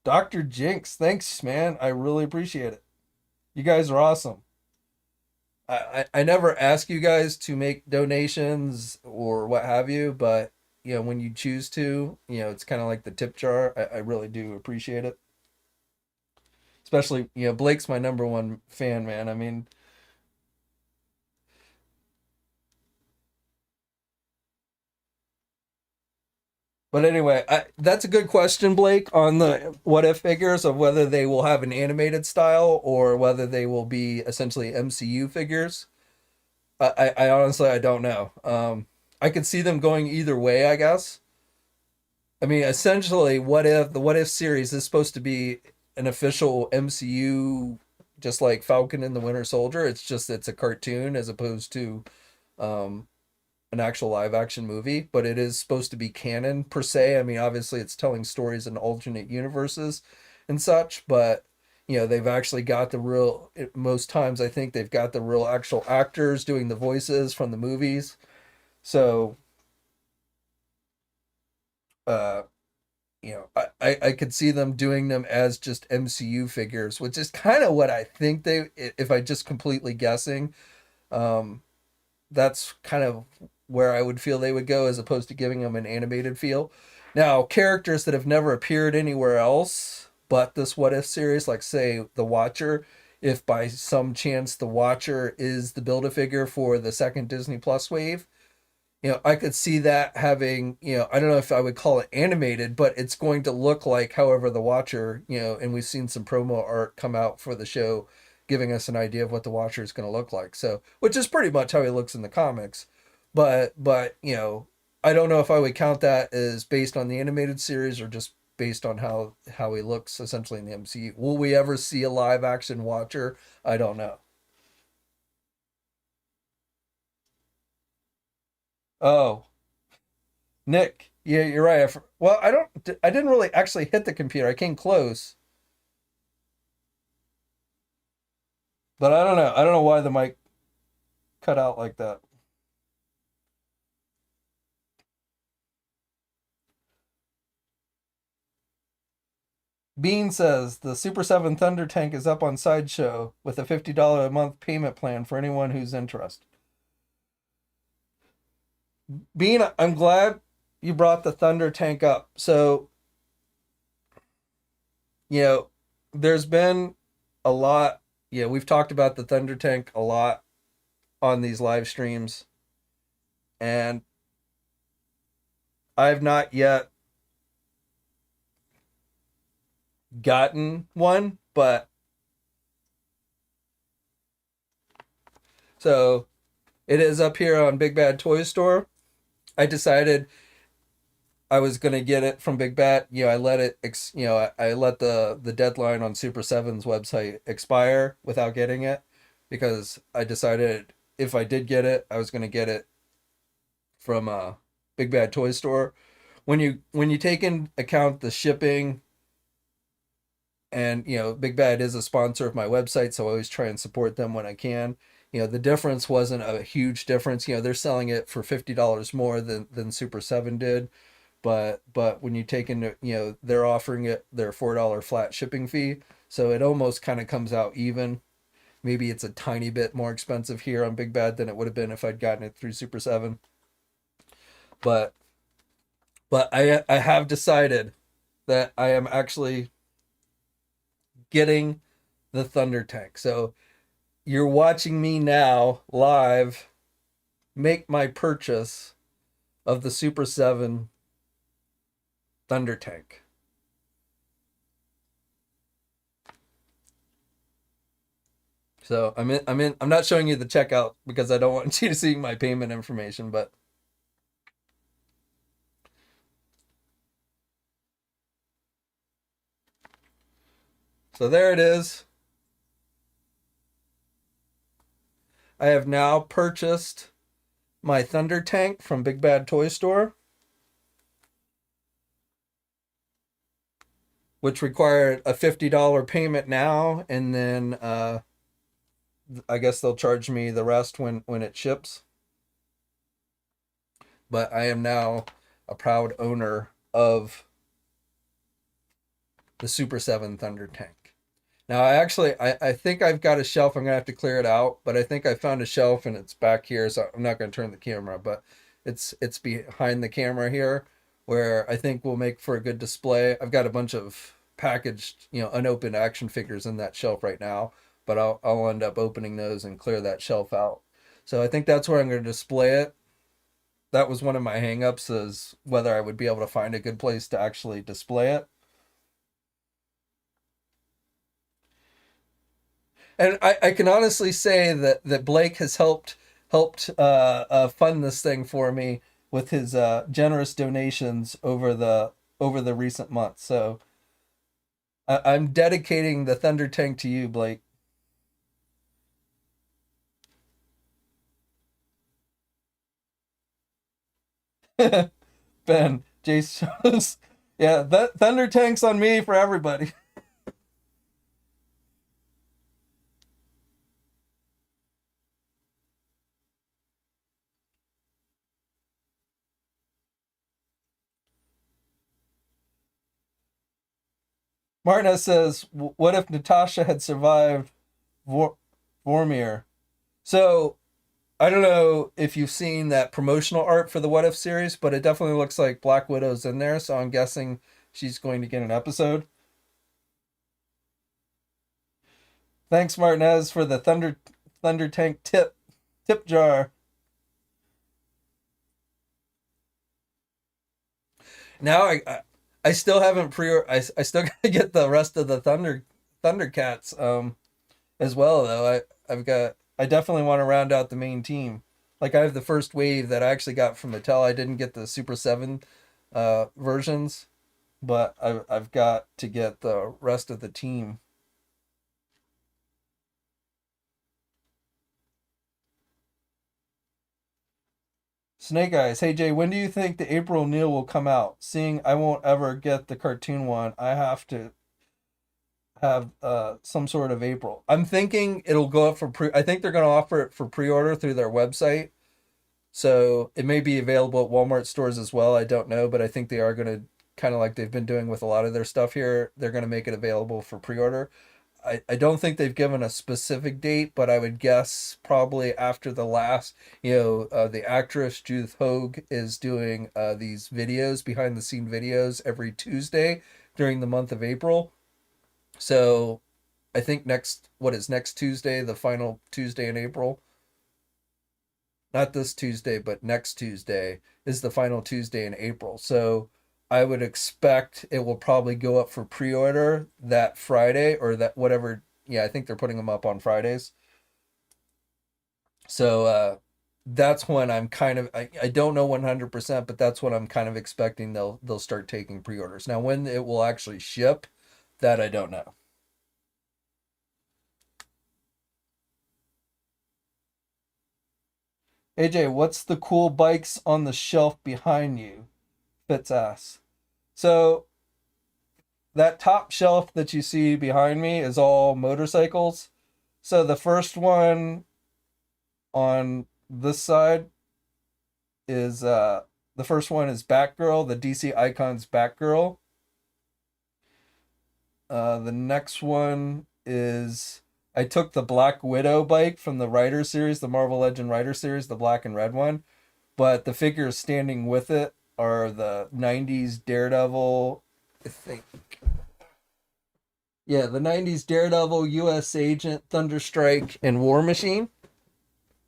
Dr. Jinx, thanks, man. I really appreciate it. You guys are awesome. I never ask you guys to make donations or what have you, but when you choose to, it's kind of like the tip jar. I really do appreciate it. Especially, Blake's my number one fan, man. I mean, but anyway, that's a good question, Blake, on the what if figures of whether they will have an animated style or whether they will be essentially MCU figures. I honestly I don't know. I could see them going either way, I guess. I mean, essentially, what if series is supposed to be an official MCU, just like Falcon and the Winter Soldier. It's just it's a cartoon as opposed to um, an actual live action movie, but it is supposed to be canon per se. I mean, obviously, it's telling stories in alternate universes and such, but they've actually got the real. Most times, I think they've got the real actual actors doing the voices from the movies. So, uh, I could see them doing them as just MCU figures, which is kind of what I think if I just completely guessing, um, that's kind of where I would feel they would go as opposed to giving them an animated feel. Now, characters that have never appeared anywhere else but this What If series, like say the Watcher, if by some chance the Watcher is the Build-A-Figure for the second Disney Plus wave, I could see that having, I don't know if I would call it animated, but it's going to look like however the Watcher, and we've seen some promo art come out for the show giving us an idea of what the Watcher is going to look like. So, which is pretty much how he looks in the comics. But I don't know if I would count that as based on the animated series or just based on how he looks essentially in the MCU. Will we ever see a live action Watcher? I don't know. Oh, Nick, yeah, you're right. Well, I didn't really actually hit the computer. I came close, but I don't know. I don't know why the mic cut out like that. Bean says the Super 7 Thunder Tank is up on Sideshow with a $50 a month payment plan for anyone who's interested. Bean, I'm glad you brought the Thunder Tank up. So, you know, there's been a lot. Yeah, we've talked about the Thunder Tank a lot on these live streams, and I've not yet gotten one, but so it is up here on Big Bad Toy Store. I decided I was gonna get it from Big Bad. You know, I let it. I let the deadline on Super Seven's website expire without getting it because I decided if I did get it, I was gonna get it from Big Bad Toy Store. When you take in account the shipping, and Big Bad is a sponsor of my website, so I always try and support them when I can. The difference wasn't a huge difference. They're selling it for $50 more than Super 7 did, but when you take into, they're offering it their $4 flat shipping fee, so it almost kind of comes out even. Maybe it's a tiny bit more expensive here on Big Bad than it would have been if I'd gotten it through Super 7. But I have decided that I am actually getting the Thunder Tank. So you're watching me now live make my purchase of the Super 7 Thunder Tank. So I'm not showing you the checkout because I don't want you to see my payment information, but so there it is. I have now purchased my Thunder Tank from Big Bad Toy Store, which required a $50 payment now, and then I guess they'll charge me the rest when it ships. But I am now a proud owner of the Super 7 Thunder Tank. Now, I think I've got a shelf. I'm going to have to clear it out, but I think I found a shelf and it's back here, so I'm not going to turn the camera, but it's behind the camera here where I think will make for a good display. I've got a bunch of packaged, unopened action figures in that shelf right now, but I'll end up opening those and clear that shelf out. So I think that's where I'm going to display it. That was one of my hangups, is whether I would be able to find a good place to actually display it. And I can honestly say that Blake has helped fund this thing for me with his generous donations over the recent months. So I'm dedicating the Thunder Tank to you, Blake. Ben, Jace shows. Yeah, that Thunder Tank's on me for everybody. Martinez says, "What if Natasha had survived Vormir?" So I don't know if you've seen that promotional art for the What If series, but it definitely looks like Black Widow's in there, so I'm guessing she's going to get an episode. Thanks, Martinez, for the Thunder Tank tip jar. Now I still haven't I still gotta get the rest of the Thundercats as well though. I definitely want to round out the main team. Like I have the first wave that I actually got from Mattel. I didn't get the Super 7 versions, but I've got to get the rest of the team. Snake Eyes, hey Jay, when do you think the April O'Neil will come out? Seeing I won't ever get the cartoon one, I have to have some sort of April. I'm thinking it'll go up for I think they're going to offer it for pre-order through their website. So it may be available at Walmart stores as well. I don't know, but I think they are going to, kind of like they've been doing with a lot of their stuff here, they're going to make it available for pre-order. I don't think they've given a specific date, but I would guess probably after the last, the actress Judith Hogue is doing these videos, behind the scene videos, every Tuesday during the month of April. So I think next Tuesday, the final Tuesday in April? Not this Tuesday, but next Tuesday is the final Tuesday in April. So I would expect it will probably go up for pre-order that Friday, or that whatever. Yeah, I think they're putting them up on Fridays. So that's when I'm kind of, I don't know 100%, but that's when I'm kind of expecting they'll start taking pre-orders. Now when it will actually ship, that I don't know. AJ, what's the cool bikes on the shelf behind you? Fitz asks. So that top shelf that you see behind me is all motorcycles. So the first one on this side is the first one is Batgirl, the DC Icons Batgirl. The next one is, I took the Black Widow bike from the Rider series, the Marvel Legend Rider series, the black and red one, but the figures standing with it are the 90s Daredevil, I think. Yeah, the 90s Daredevil, US Agent, Thunderstrike, and War Machine.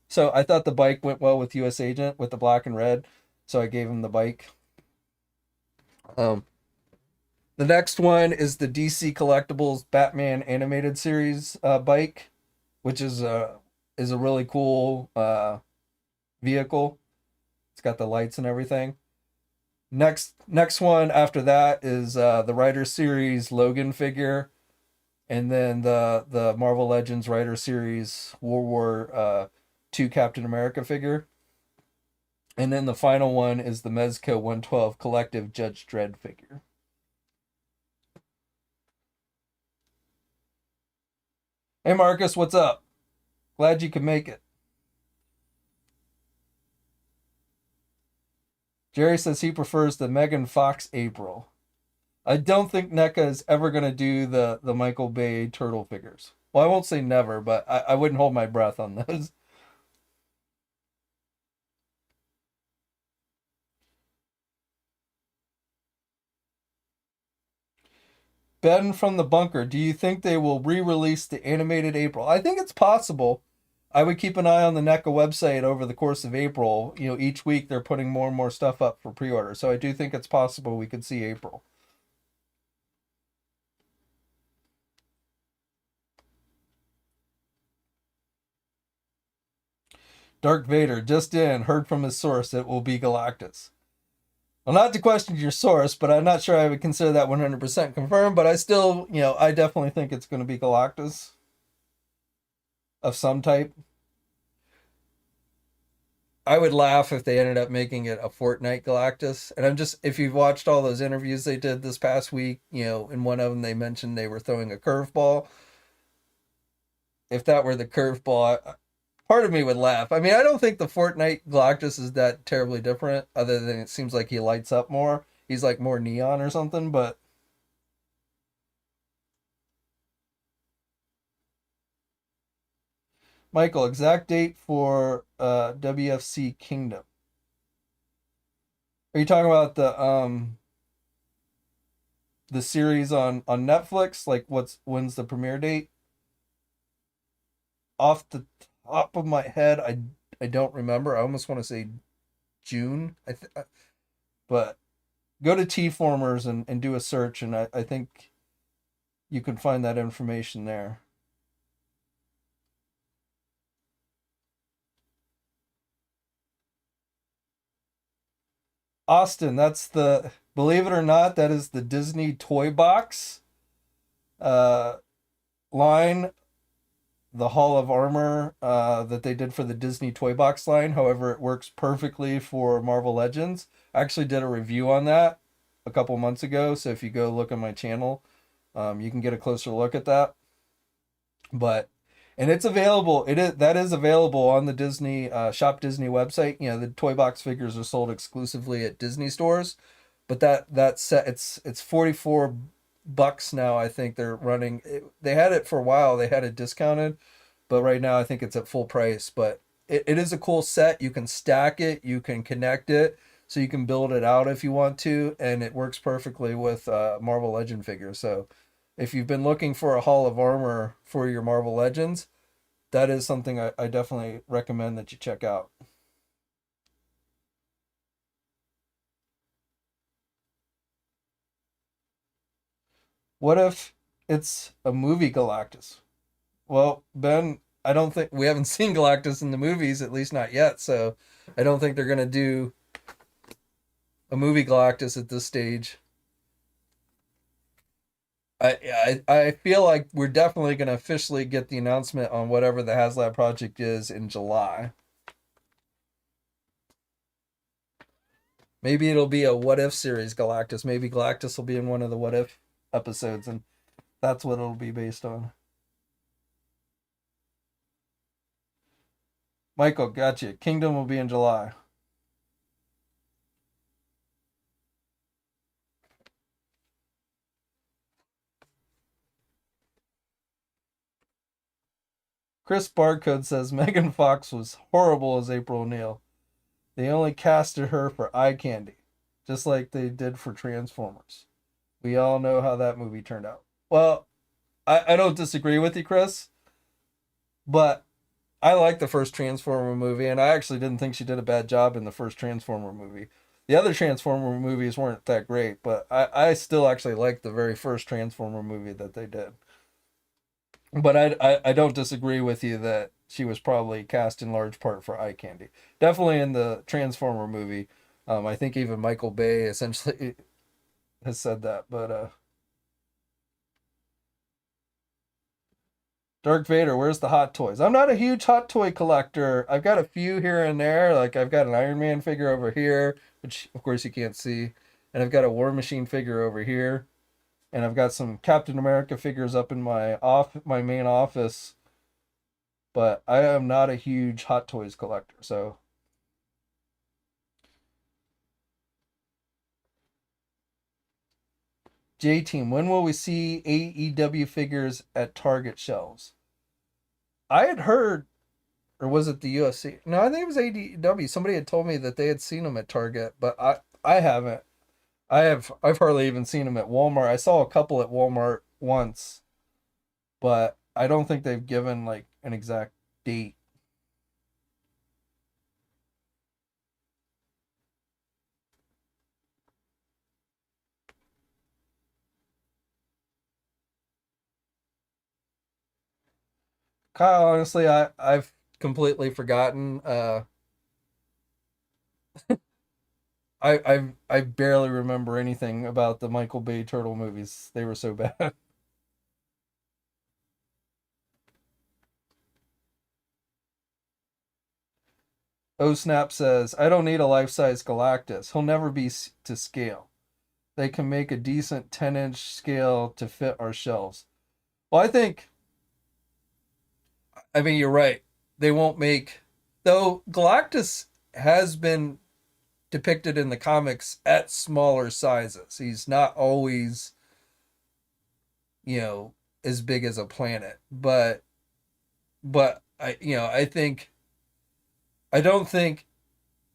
So I thought the bike went well with US Agent with the black and red, so I gave him the bike. Um, the next one is the DC Collectibles Batman animated series bike, which is a really cool vehicle. It's got the lights and everything. Next one after that is the Rider series Logan figure, and then the Marvel Legends Rider series World War II Captain America figure. And then the final one is the Mezco 112 Collective Judge Dredd figure. Hey Marcus, what's up? Glad you could make it. Jerry says he prefers the Megan Fox April. I don't think NECA is ever going to do the Michael Bay turtle figures. Well, I won't say never, but I wouldn't hold my breath on those. Ben from the bunker, do you think they will re-release the animated April? I think it's possible. I would keep an eye on the NECA website over the course of April. Each week they're putting more and more stuff up for pre-order. So I do think it's possible we could see April. Darth Vader, just in, heard from his source it will be Galactus. Well, not to question your source, but I'm not sure I would consider that 100% confirmed, but I still, I definitely think it's going to be Galactus of some type. I would laugh if they ended up making it a Fortnite Galactus. And if you've watched all those interviews they did this past week, in one of them they mentioned they were throwing a curveball. If that were the curveball, part of me would laugh. I mean, I don't think the Fortnite Galactus is that terribly different, other than it seems like he lights up more. He's like more neon or something, but Michael, exact date for WFC Kingdom. Are you talking about the series on Netflix? Like when's the premiere date? Off the top of my head, I don't remember. I almost want to say June. But go to T-Formers and do a search, and I think you can find that information there. Austin, that's the, believe it or not, that is the Disney Toy Box uh, line, the Hall of Armor that they did for the Disney Toy Box line. However, it works perfectly for Marvel Legends. I actually did a review on that a couple months ago, so if you go look on my channel, you can get a closer look at that. But and it's available. That is available on the Disney Shop Disney website. You know, the toy box figures are sold exclusively at Disney stores, but that set, it's $44 now. I think they're running. They had it for a while. They had it discounted, but right now I think it's at full price. But it is a cool set. You can stack it. You can connect it. So you can build it out if you want to, and it works perfectly with Marvel Legend figures. So if you've been looking for a Hall of Armor for your Marvel Legends, that is something I definitely recommend that you check out. What if it's a movie Galactus? Well, Ben, I don't think we haven't seen Galactus in the movies, at least not yet. So I don't think they're gonna do a movie Galactus at this stage. I feel like we're definitely gonna officially get the announcement on whatever the HasLab project is in July. Maybe it'll be a what if series Galactus. Maybe Galactus will be in one of the what if episodes, and that's what it'll be based on. Michael, gotcha. Kingdom will be in July. Chris Barcode says Megan Fox was horrible as April O'Neil. They only casted her for eye candy, just like they did for Transformers. We all know how that movie turned out. Well, I don't disagree with you, Chris, but I like the first Transformer movie, and I actually didn't think she did a bad job in the first Transformer movie. The other Transformer movies weren't that great, but I still actually like the very first Transformer movie that they did. But I don't disagree with you that she was probably cast in large part for eye candy. Definitely in the Transformer movie. I think even Michael Bay essentially has said that. But Darth Vader, where's the hot toys? I'm not a huge hot toy collector. I've got a few here and there. Like I've got an Iron Man figure over here, which of course you can't see, and I've got a War Machine figure over here, and I've got some Captain America figures up in my main office. But I am not a huge hot toys collector. So J Team, when will we see AEW figures at Target shelves? I had heard, or was it the UFC? No, I think it was AEW. Somebody had told me that they had seen them at Target, but I haven't. I've hardly even seen them at Walmart. I saw a couple at Walmart once, but I don't think they've given like an exact date. Kyle, honestly, I've completely forgotten. I barely remember anything about the Michael Bay Turtle movies. They were so bad. Oh Snap says, I don't need a life size Galactus. He'll never be to scale. They can make a decent 10-inch scale to fit our shelves. Well, I mean, you're right. They won't make, though Galactus has been depicted in the comics at smaller sizes. He's not always, you know, as big as a planet. But I think, I don't think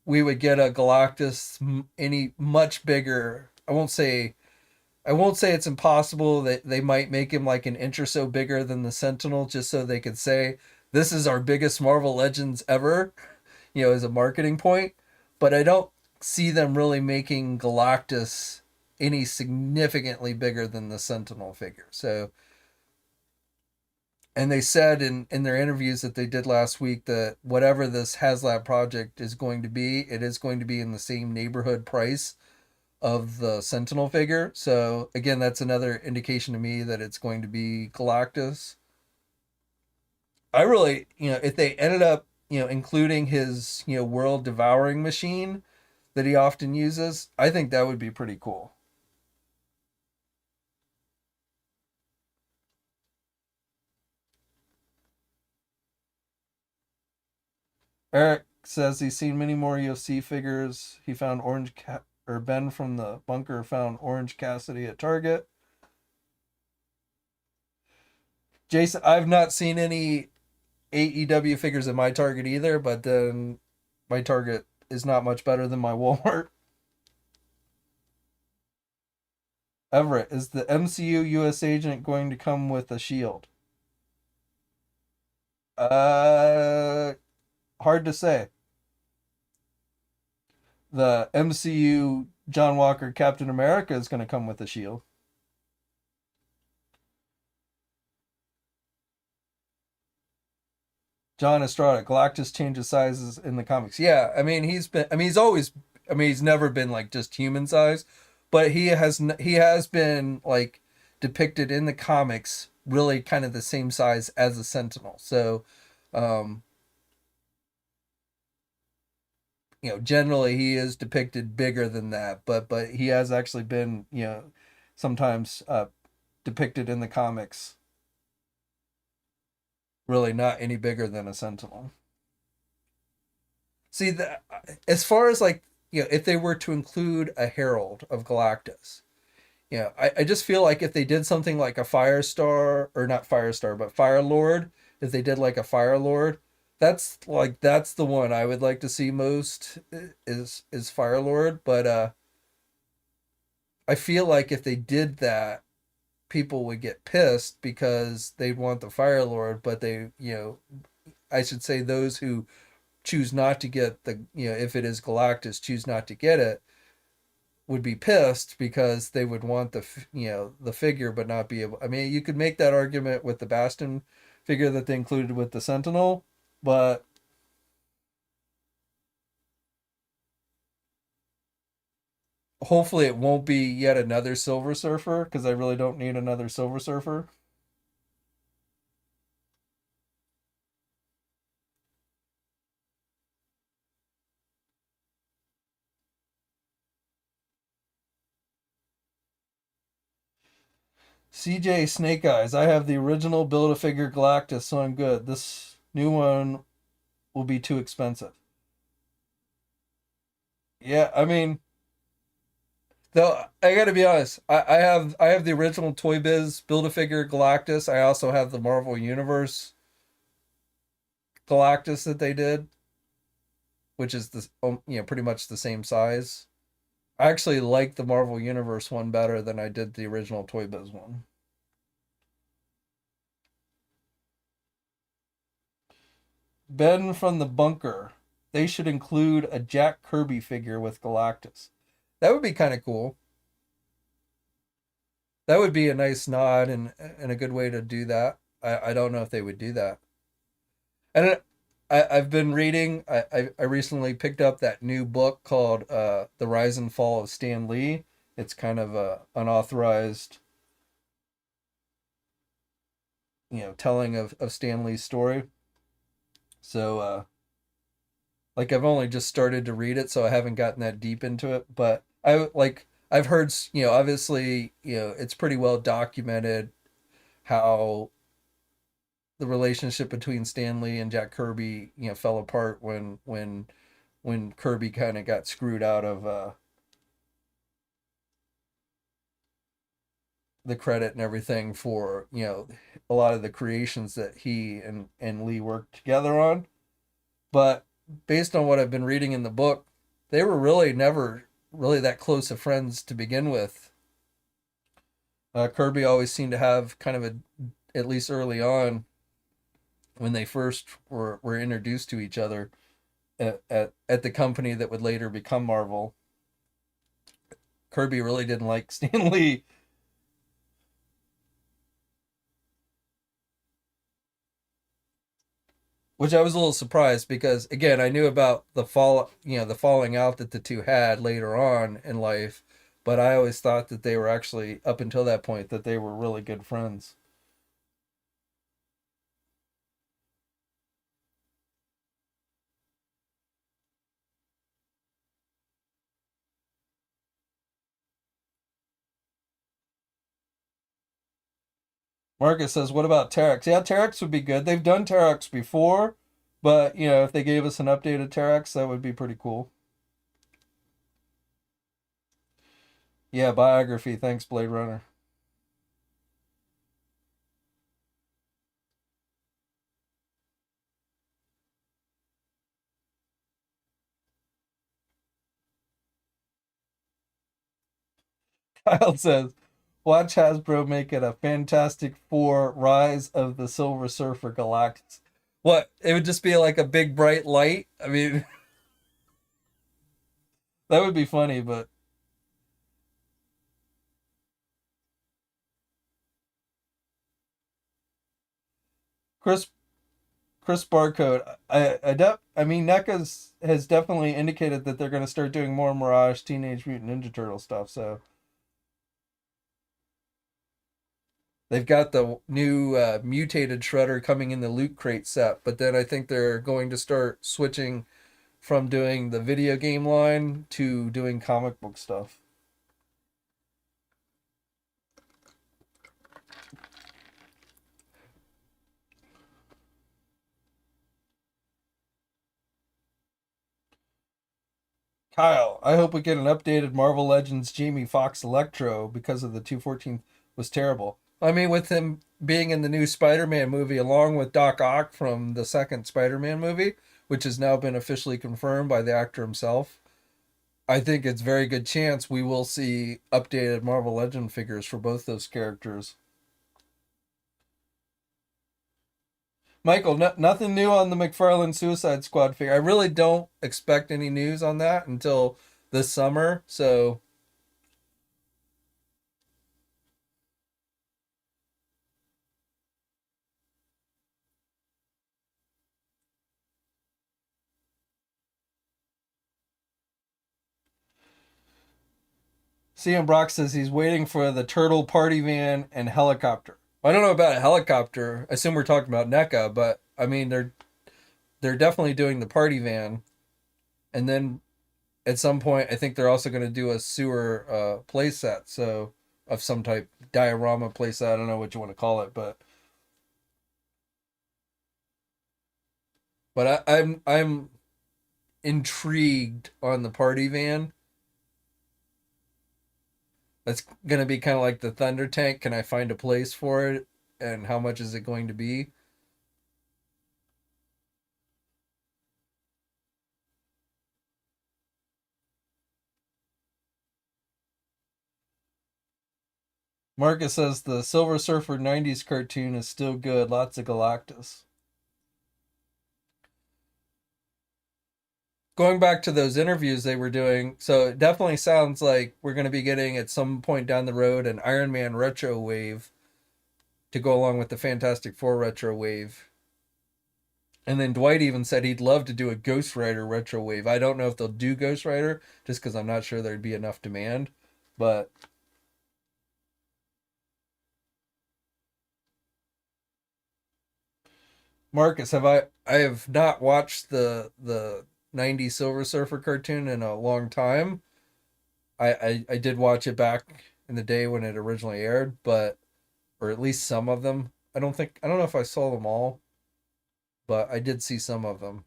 we would get a Galactus any much bigger. I won't say it's impossible that they might make him like an inch or so bigger than the Sentinel just so they could say this is our biggest Marvel Legends ever, as a marketing point. But I don't see them really making Galactus any significantly bigger than the Sentinel figure. So And they said in their interviews that they did last week that whatever this HasLab project is going to be, it is going to be in the same neighborhood price of the Sentinel figure. So again, that's another indication to me that it's going to be Galactus. I really, if they ended up, including his, world devouring machine that he often uses, I think that would be pretty cool. Eric says he's seen many more UFC figures. He found or Ben from the bunker found Orange Cassidy at Target. Jason, I've not seen any AEW figures at my Target either, but then my Target is not much better than my Walmart. Everett, is the MCU US agent going to come with a shield? Uh, Hard to say. The MCU John Walker Captain America is going to come with a shield. John Estrada, Galactus changes sizes in the comics. Yeah, he's always, he's never been like just human size, but he has been like depicted in the comics really kind of the same size as a Sentinel. So, um, generally he is depicted bigger than that, but he has actually been, sometimes depicted in the comics really not any bigger than a Sentinel. See, as far as like, if they were to include a Herald of Galactus, I just feel like if they did something like a Firestar, or not Firestar, but Fire Lord, if they did like a Fire Lord, that's the one I would like to see most, is Fire Lord. But I feel like if they did that, people would get pissed because they'd want the Fire Lord, but I should say those who choose not to get the, if it is Galactus, choose not to get it, would be pissed because they would want the figure but not be able. I mean, you could make that argument with the Bastion figure that they included with the Sentinel, but hopefully it won't be yet another Silver Surfer, because I really don't need another Silver Surfer. CJ Snake Eyes, I have the original Build-A-Figure Galactus, so I'm good. This new one will be too expensive. Yeah, I mean, though I gotta be honest, I have the original Toy Biz Build-A-Figure Galactus. I also have the Marvel Universe Galactus that they did, which is pretty much the same size. I actually like the Marvel Universe one better than I did the original Toy Biz one. Ben from the bunker. They should include a Jack Kirby figure with Galactus. That would be kind of cool. That would be a nice nod and a good way to do that. I don't know if they would do that. And I've been reading. I recently picked up that new book called "The Rise and Fall of Stan Lee." It's kind of a unauthorized, telling of Stan Lee's story. So, like, I've only just started to read it, so I haven't gotten that deep into it. But I've heard, obviously, it's pretty well documented how the relationship between Stan Lee and Jack Kirby, fell apart when Kirby kind of got screwed out of the credit and everything for, a lot of the creations that he and Lee worked together on. But based on what I've been reading in the book, they were really never really that close of friends to begin with. Kirby always seemed to have kind of at least early on, when they first were introduced to each other at the company that would later become Marvel. Kirby really didn't like Stan Lee. which I was a little surprised because again, I knew about the fall, the falling out that the two had later on in life, but I always thought that they were actually up until that point that they were really good friends. Marcus says, "What about Terex?" Yeah, Terex would be good. They've done Terex before, but if they gave us an updated Terex, that would be pretty cool. Yeah, biography. Thanks, Blade Runner. Kyle says, "Watch Hasbro make it a Fantastic Four: Rise of the Silver Surfer Galactus." What? It would just be like a big bright light. I mean, that would be funny, but Chris Chris Barcode. I mean, NECA's has definitely indicated that they're going to start doing more Mirage Teenage Mutant Ninja Turtle stuff. So they've got the new mutated Shredder coming in the Loot Crate set, but then I think they're going to start switching from doing the video game line to doing comic book stuff. Kyle, I hope we get an updated Marvel Legends Jamie Foxx Electro because of the 214 was terrible. I mean, with him being in the new Spider-Man movie along with Doc Ock from the second Spider-Man movie, which has now been officially confirmed by the actor himself, I think it's very good chance we will see updated Marvel Legend figures for both those characters. Michael, nothing new on the McFarlane Suicide Squad figure. I really don't expect any news on that until this summer. So CM Brock says he's waiting for the turtle party van and helicopter. I don't know about a helicopter. I assume we're talking about NECA, but I mean they're definitely doing the party van, and then at some point I think they're also going to do a sewer play set, so of some type diorama play set. I don't know what you want to call it, but I'm intrigued on the party van. That's going to be kind of like the Thunder Tank. Can I find a place for it? And how much is it going to be? Marcus says the Silver Surfer 90s cartoon is still good. Lots of Galactus. Going back to those interviews they were doing, so it definitely sounds like we're going to be getting at some point down the road an Iron Man retro wave to go along with the Fantastic Four retro wave. And then Dwight even said he'd love to do a Ghost Rider retro wave. I don't know if they'll do Ghost Rider just because I'm not sure there'd be enough demand. But Marcus, I have not watched the '90s Silver Surfer cartoon in a long time. I did watch it back in the day when it originally aired, but or at least some of them. I don't know if I saw them all, but I did see some of them.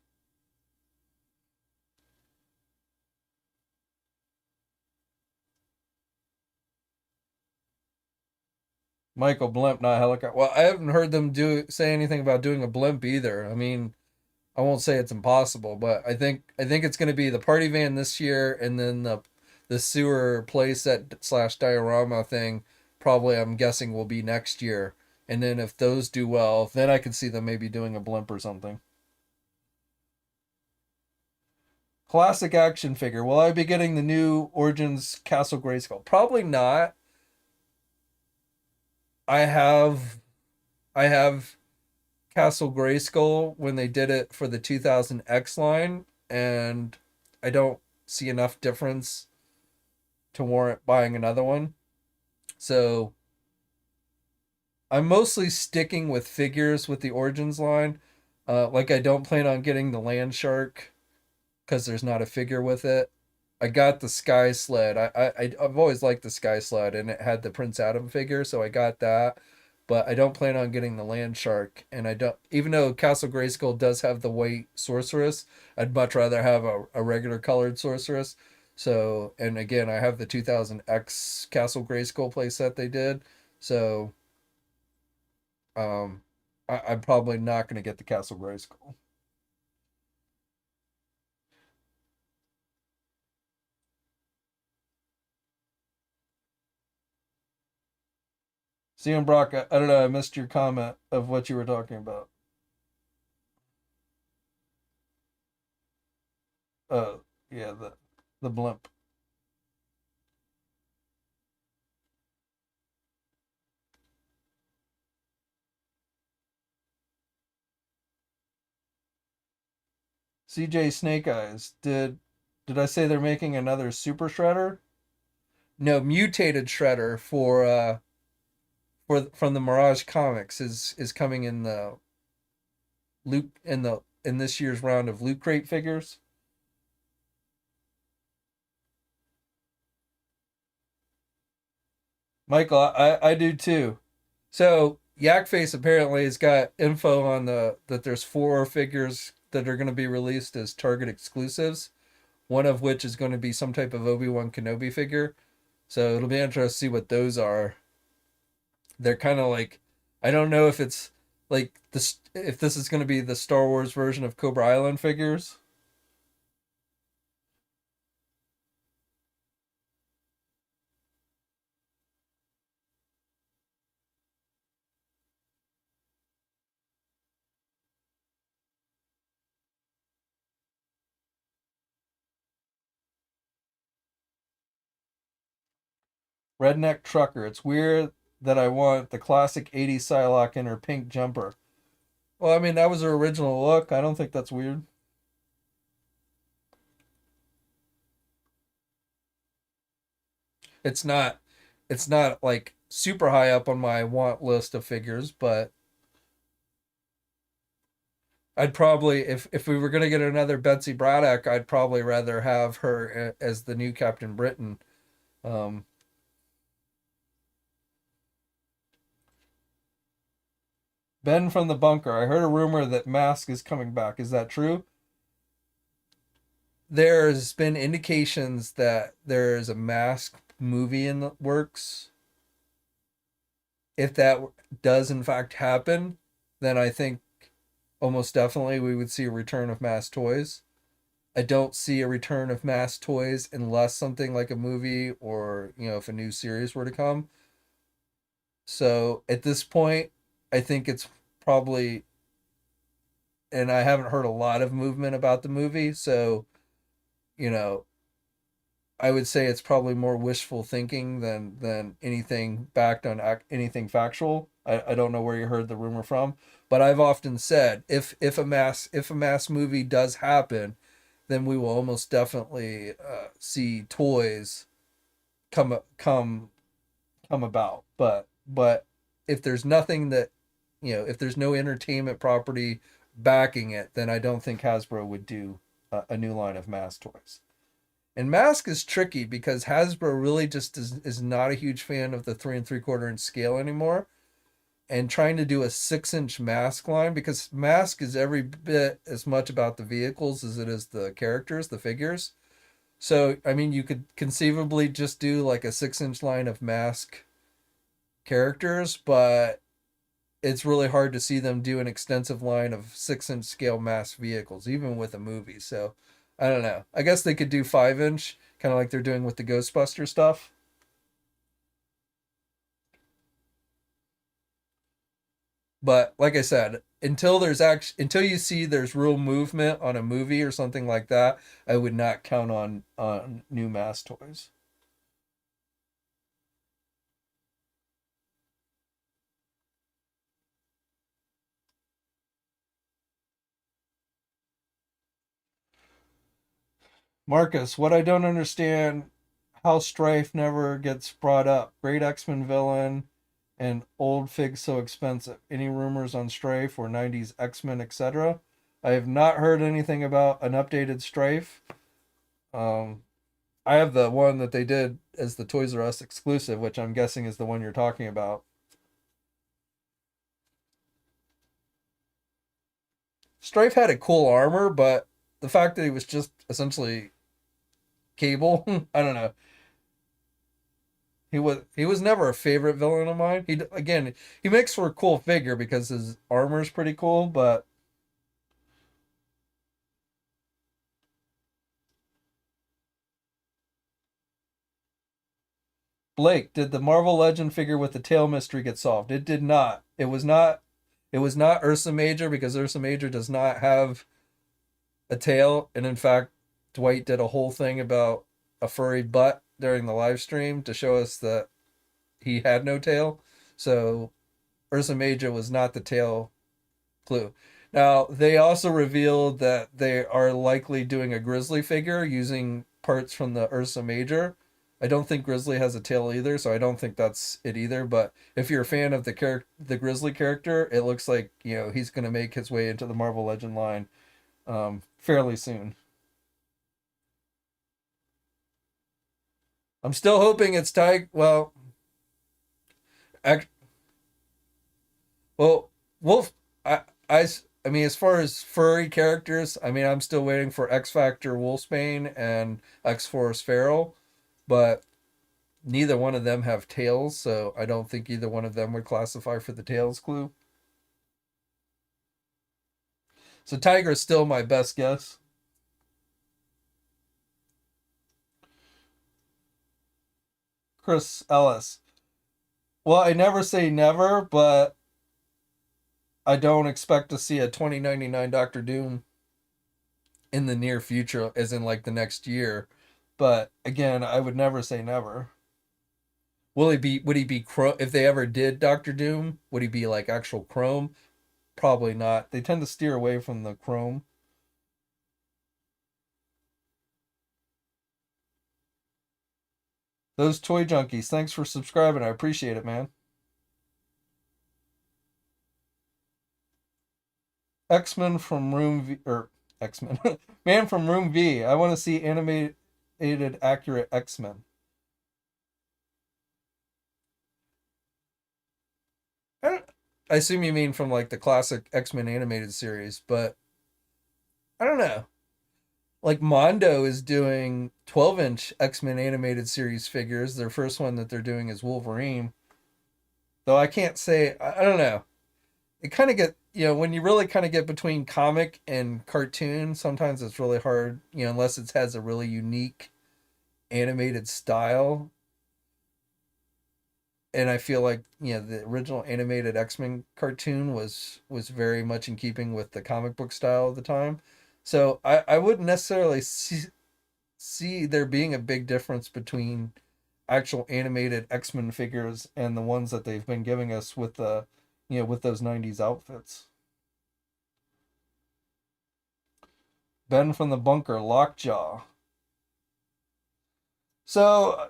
Michael Blimp, not helicopter. Well, I haven't heard them do say anything about doing a blimp either. I mean, I won't say it's impossible, but I think it's going to be the party van this year, and then the sewer playset slash diorama thing. Probably, I'm guessing will be next year. And then if those do well, then I could see them maybe doing a blimp or something. Classic action figure. Will I be getting the new Origins Castle Grayskull? Probably not. I have I have Castle Grayskull when they did it for the 2000X line, and I don't see enough difference to warrant buying another one. So I'm mostly sticking with figures with the Origins line. Like I don't plan on getting the Land Shark because there's not a figure with it. I got the Sky Sled. I've always liked the Sky Sled, and it had the Prince Adam figure, so I got that. But I don't plan on getting the Land Shark, and I don't. Even though Castle Grayskull does have the white sorceress, I'd much rather have a regular colored sorceress. So, and again, I have the 2000X Castle Grayskull playset they did. So, um, I'm probably not going to get the Castle Grayskull. CM Brock, I don't know. I missed your comment of what you were talking about. Uh, yeah, the blimp. CJ Snake Eyes. Did I say they're making another Super Shredder? No, mutated Shredder for from the Mirage comics is coming in the loot in this year's round of Loot Crate figures. Michael, I do too. So Yakface apparently has got info on the that there's four figures that are going to be released as Target exclusives. One of which is going to be some type of Obi-Wan Kenobi figure. So it'll be interesting to see what those are. They're kind of like, I don't know if it's like this, if this is going to be the Star Wars version of Cobra Island figures. Redneck Trucker. It's weird that I want the classic 80s Psylocke in her pink jumper. Well, I mean, that was her original look. I don't think that's weird. It's not, it's not like super high up on my want list of figures, but I'd probably, if we were gonna get another Betsy Braddock, I'd probably rather have her as the new Captain Britain. Um, Ben from the bunker. I heard a rumor that Mask is coming back. Is that true? There's been indications that there's a Mask movie in the works. If that does in fact happen, then I think almost definitely we would see a return of Mask toys. I don't see a return of Mask toys unless something like a movie or, if a new series were to come. So at this point, I think it's probably, and I haven't heard a lot of movement about the movie. So, you know, I would say it's probably more wishful thinking than anything backed on anything factual. I don't know where you heard the rumor from, but I've often said if a mass movie does happen, then we will almost definitely see toys come come about. But if there's nothing that if there's no entertainment property backing it, then I don't think Hasbro would do a new line of mass toys. And Mask is tricky because Hasbro really just is not a huge fan of the 3 3/4 inch scale anymore. And trying to do a 6 inch Mask line, because Mask is every bit as much about the vehicles as it is the characters, the figures. So, I mean, you could conceivably just do like a 6 inch line of Mask characters, but it's really hard to see them do an extensive line of 6 inch scale mass vehicles, even with a movie. So I don't know. I guess they could do 5 inch, kind of like they're doing with the Ghostbuster stuff. But like I said, until you see there's real movement on a movie or something like that, I would not count on new mass toys. Marcus, what I don't understand, how Strife never gets brought up. Great X-Men villain and old fig so expensive. Any rumors on Strife or 90s X-Men, etc.? I have not heard anything about an updated Strife. Um, I have the one that they did as the Toys R Us exclusive, which I'm guessing is the one you're talking about. Strife had a cool armor, but the fact that he was just essentially Cable, I don't know. He was never a favorite villain of mine. Again, he makes for a cool figure because his armor is pretty cool, but Blake, did the Marvel Legend figure with the tail mystery get solved? It did not. It was not Ursa Major because Ursa Major does not have a tail, and in fact, Dwight did a whole thing about a furry butt during the live stream to show us that he had no tail. So Ursa Major was not the tail clue. Now, they also revealed that they are likely doing a Grizzly figure using parts from the Ursa Major. I don't think Grizzly has a tail either, so I don't think that's it either. But if you're a fan of the Grizzly character, it looks like he's going to make his way into the Marvel Legend line fairly soon. I'm still hoping it's Ty. Act, well, Wolf. I, I, I mean, as far as furry characters, I mean, I'm still waiting for X Factor Wolfsbane and X Force Feral, but neither one of them have tails, so I don't think either one of them would classify for the tails clue. So Tiger is still my best guess. Chris Ellis. Well, I never say never, but I don't expect to see a 2099 Doctor Doom in the near future, as in like the next year. But again, I would never say never. Would he be Chrome if they ever did Doctor Doom? Would he be like actual Chrome? Probably not. They tend to steer away from the Chrome. Those toy junkies, thanks for subscribing. I appreciate it, man. X-Men from Room V, or X-Men. Man from Room V. I want to see animated accurate X-Men. I, I assume you mean from like the classic X-Men animated series, but I don't know. Like Mondo is doing 12-inch X-Men animated series figures. Their first one that they're doing is Wolverine. Though I can't say, I don't know. It kind of when you really kind of get between comic and cartoon, sometimes it's really hard, unless it has a really unique animated style. And I feel like, the original animated X-Men cartoon was very much in keeping with the comic book style of the time. So I wouldn't necessarily see there being a big difference between actual animated X-Men figures and the ones that they've been giving us with with those 90s outfits. Ben from the bunker, Lockjaw. So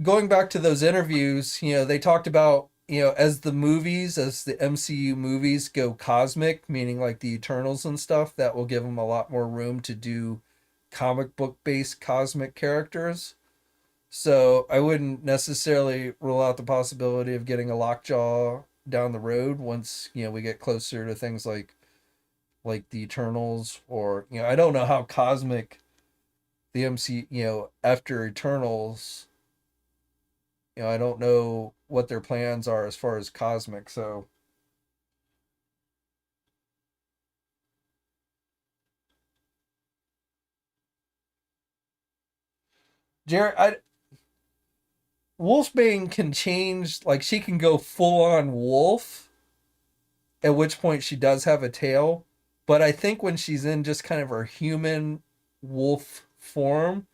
going back to those interviews, they talked about, as the MCU movies go cosmic, meaning like the Eternals and stuff, that will give them a lot more room to do comic book based cosmic characters. So I wouldn't necessarily rule out the possibility of getting a Lockjaw down the road once, we get closer to things like the Eternals, or I don't know how cosmic the MC, after Eternals, I don't know what their plans are as far as cosmic. So Jared, Wolfbane can change, like she can go full on wolf, at which point she does have a tail. But I think when she's in just kind of her human wolf form,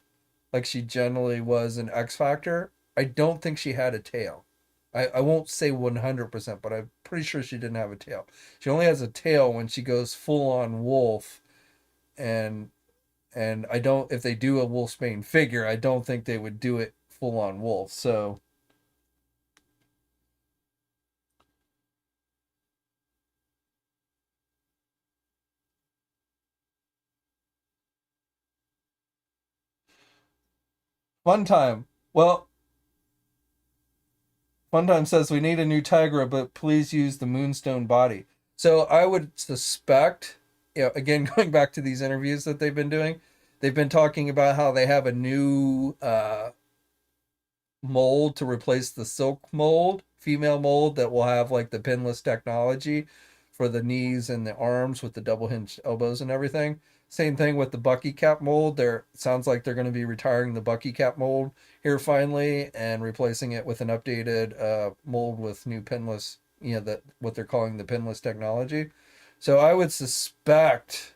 like she generally was in X Factor, I don't think she had a tail. I won't say 100%, but I'm pretty sure she didn't have a tail. She only has a tail when she goes full on wolf, and and I don't, if they do a Wolfsbane figure, I don't think they would do it full on wolf. So fun time. Well, Funtime says we need a new Tigra, but please use the Moonstone body. So I would suspect, again, going back to these interviews that they've been doing, they've been talking about how they have a new mold to replace the silk mold, female mold that will have like the pinless technology for the knees and the arms with the double hinged elbows and everything. Same thing with the Bucky cap mold. There sounds like they're going to be retiring the Bucky cap mold here finally and replacing it with an updated mold with new pinless, that what they're calling the pinless technology. So I would suspect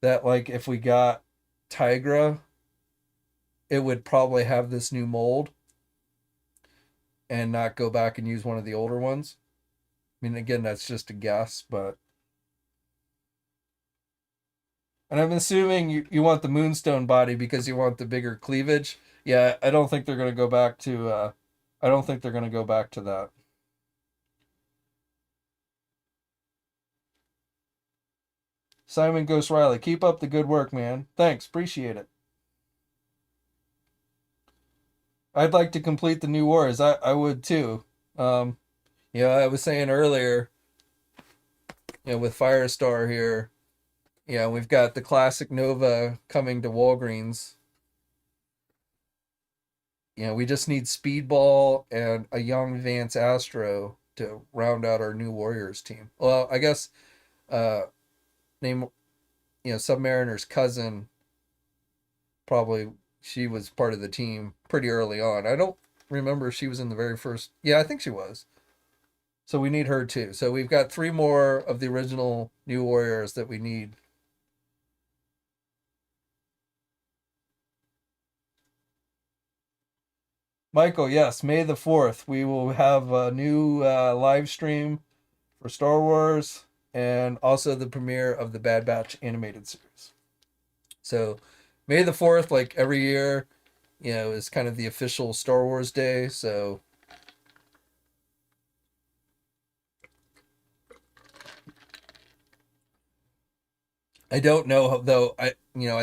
that like if we got Tigra, it would probably have this new mold and not go back and use one of the older ones. I mean, again, that's just a guess, but. And I'm assuming you want the Moonstone body because you want the bigger cleavage. Yeah, I don't think they're going to go back to. I don't think they're going to go back to that. Simon Ghost Riley, keep up the good work, man. Thanks, appreciate it. I'd like to complete the new wars. I would too. I was saying earlier, with Firestar here, we've got the classic Nova coming to Walgreens. We just need Speedball and a young Vance Astro to round out our new Warriors team. Well, I guess name Submariner's cousin, probably she was part of the team pretty early on. I don't remember if she was in the very first. Yeah, I think she was. So we need her too. So we've got 3 more of the original New Warriors that we need. Michael, yes, May the 4th, we will have a new live stream for Star Wars and also the premiere of the Bad Batch animated series. So May the 4th, like every year, is kind of the official Star Wars day. So I don't know though. I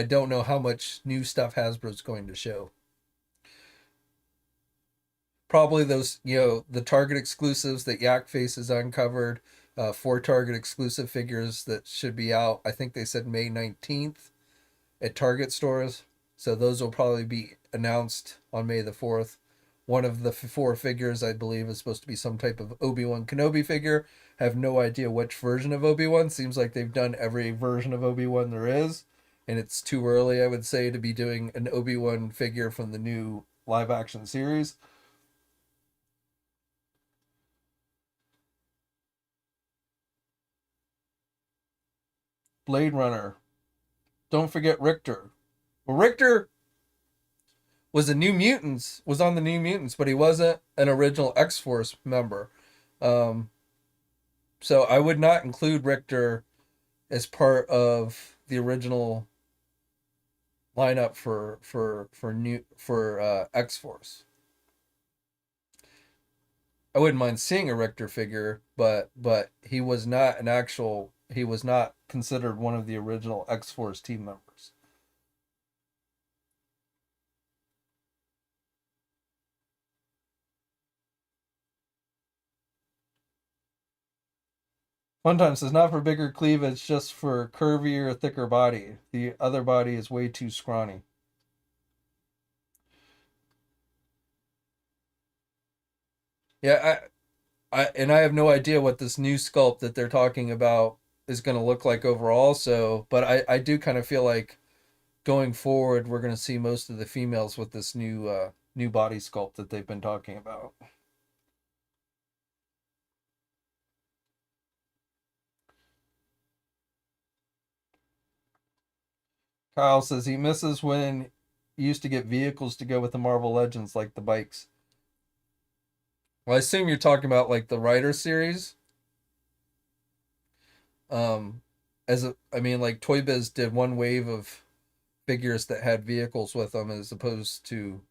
don't know how much new stuff Hasbro's going to show. Probably those, the Target exclusives that Yak Face has uncovered, 4 Target exclusive figures that should be out. I think they said May 19th at Target stores. So those will probably be announced on May the 4th. One of the 4 figures, I believe, is supposed to be some type of Obi-Wan Kenobi figure. I have no idea which version of Obi-Wan. Seems like they've done every version of Obi-Wan there is. And it's too early, I would say, to be doing an Obi-Wan figure from the new live action series. Blade Runner. Don't forget Richter. Well, Richter was on the New Mutants, but he wasn't an original X-Force member. So I would not include Richter as part of the original lineup for X-Force. I wouldn't mind seeing a Richter figure, but he was not considered one of the original X-Force team members. Funtime says not for bigger cleavage, just for curvier, thicker body. The other body is way too scrawny. Yeah, I have no idea what this new sculpt that they're talking about is going to look like overall. So, but I do kind of feel like going forward, we're going to see most of the females with this new body sculpt that they've been talking about. Kyle says he misses when you used to get vehicles to go with the Marvel Legends, like the bikes. Well, I assume you're talking about like the Rider series. I mean, like Toy Biz did one wave of figures that had vehicles with them as opposed to,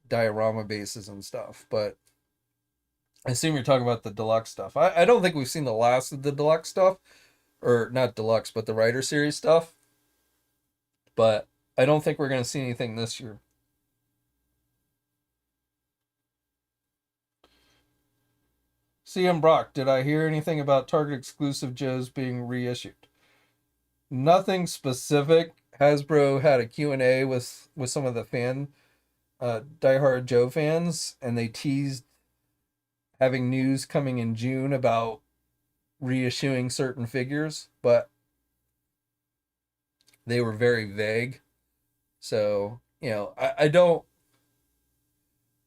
diorama bases and stuff. But I assume you're talking about the deluxe stuff. I don't think we've seen the last of the deluxe stuff, or not deluxe, but the Rider series stuff. But I don't think we're going to see anything this year. CM Brock, did I hear anything about Target exclusive Joes being reissued? Nothing specific. Hasbro had a Q&A with some of the diehard Joe fans, and they teased having news coming in June about reissuing certain figures, but they were very vague. So,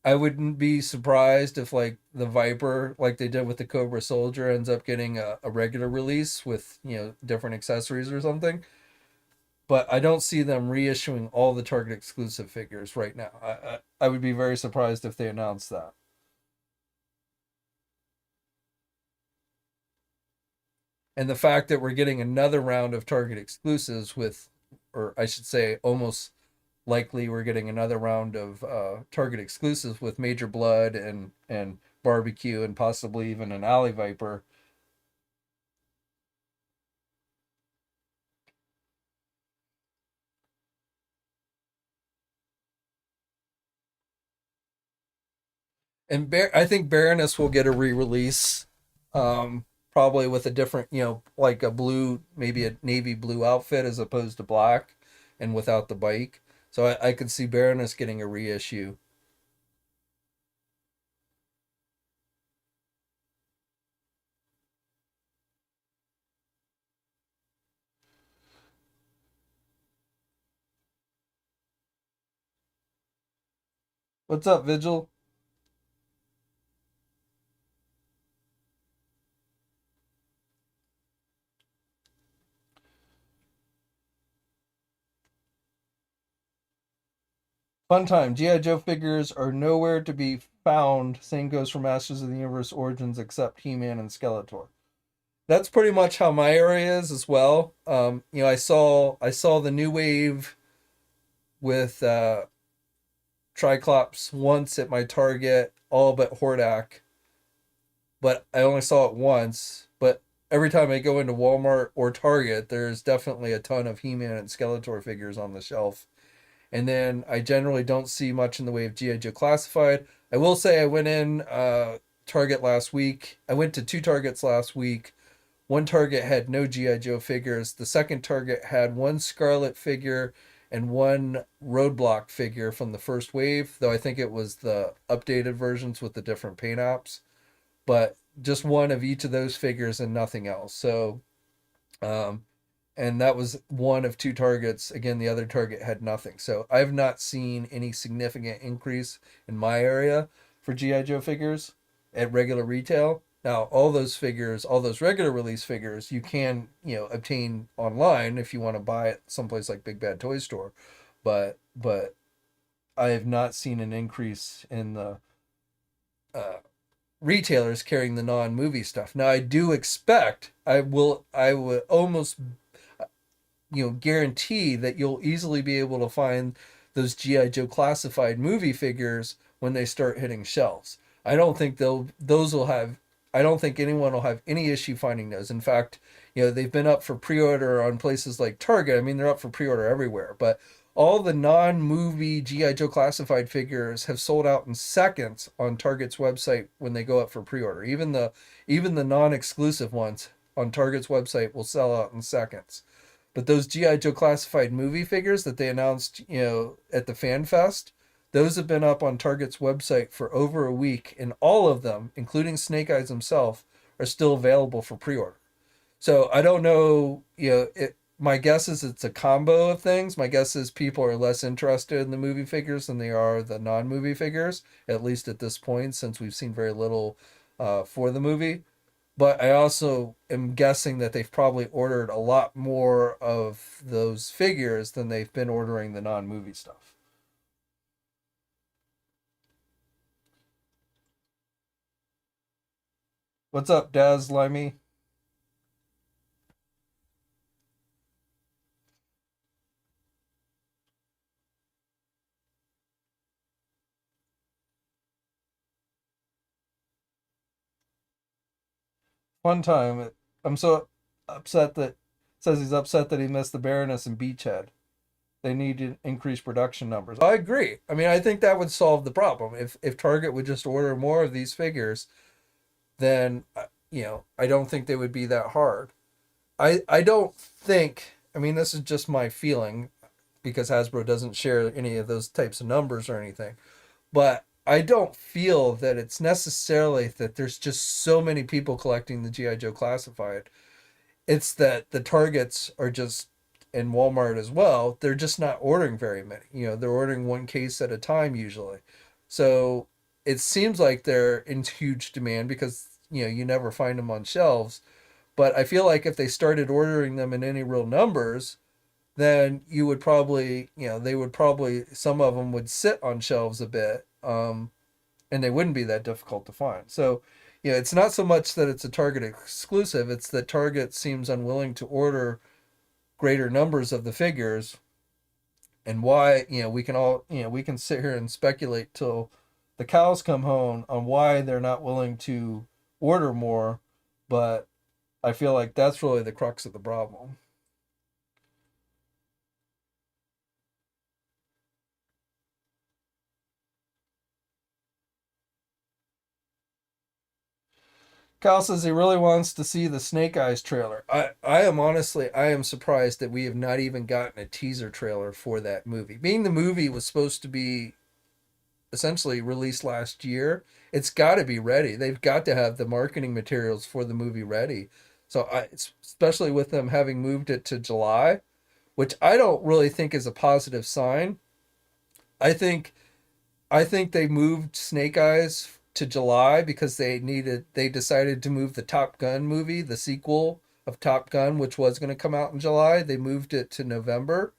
I wouldn't be surprised if like the Viper, like they did with the Cobra Soldier, ends up getting a regular release with, different accessories or something. But I don't see them reissuing all the Target exclusive figures right now. I would be very surprised if they announced that. And the fact that we're getting another round of Target exclusives with, or I should say, almost likely we're getting another round of Target exclusives with Major Blood and Barbecue and possibly even an Alley Viper. And I think Baroness will get a re-release, probably with a different, like a blue, maybe a navy blue outfit as opposed to black, and without the bike. So I could see Baroness getting a reissue. What's up, Vigil? Fun time. G.I. Joe figures are nowhere to be found. Same goes for Masters of the Universe Origins except He-Man and Skeletor. That's pretty much how my area is as well. I saw the new wave with Triclops once at my Target, all but Hordak, but I only saw it once. But every time I go into Walmart or Target, there's definitely a ton of He-Man and Skeletor figures on the shelf. And then I generally don't see much in the way of G.I. Joe Classified. I will say I went in Target last week. I went to two Targets last week. One Target had no G.I. Joe figures. The second Target had one Scarlet figure and one Roadblock figure from the first wave, though I think it was the updated versions with the different paint apps. But just one of each of those figures and nothing else. So, um, and that was one of two Targets. Again, the other Target had nothing. So I've not seen any significant increase in my area for GI Joe figures at regular retail. Now, all those figures, all those regular release figures, you can, obtain online if you want to buy it someplace like Big Bad Toy Store. But I have not seen an increase in the uh, retailers carrying the non-movie stuff. Now, I do expect I would almost, guarantee that you'll easily be able to find those GI Joe classified movie figures when they start hitting shelves. I don't think those will have I don't think anyone will have any issue finding those. In fact, they've been up for pre-order on places like Target. I mean, they're up for pre-order everywhere, but all the non-movie GI Joe classified figures have sold out in seconds on Target's website when they go up for pre-order. Even the non-exclusive ones on Target's website will sell out in seconds. But those GI Joe classified movie figures that they announced, at the Fan Fest, those have been up on Target's website for over a week, and all of them, including Snake Eyes himself, are still available for pre-order. So I don't know, my guess is it's a combo of things. My guess is people are less interested in the movie figures than they are the non-movie figures, at least at this point, since we've seen very little for the movie. But I also am guessing that they've probably ordered a lot more of those figures than they've been ordering the non-movie stuff. What's up, Daz Limey? one time. I'm so upset that says he's upset that he missed the Baroness and Beachhead. They need to increase production numbers. I agree. I mean, I think that would solve the problem. If Target would just order more of these figures, then I don't think they would be that hard. I don't think. I mean, this is just my feeling because Hasbro doesn't share any of those types of numbers or anything. But I don't feel that it's necessarily that there's just so many people collecting the G.I. Joe Classified. It's that the Targets are just, in Walmart as well, they're just not ordering very many. They're ordering one case at a time usually. So it seems like they're in huge demand because, you never find them on shelves. But I feel like if they started ordering them in any real numbers, then you would probably, they would probably, some of them would sit on shelves a bit, and they wouldn't be that difficult to find. So, it's not so much that it's a Target exclusive, it's that Target seems unwilling to order greater numbers of the figures. And why, we can all, we can sit here and speculate till the cows come home on why they're not willing to order more, but I feel like that's really the crux of the problem. Kyle says he really wants to see the Snake Eyes trailer. I am surprised that we have not even gotten a teaser trailer for that movie. Being the movie was supposed to be essentially released last year, it's got to be ready. They've got to have the marketing materials for the movie ready. So especially with them having moved it to July, which I don't really think is a positive sign. I think I think they moved Snake Eyes to July because they decided to move the Top Gun movie, the sequel of Top Gun, which was going to come out in July. They moved it to November.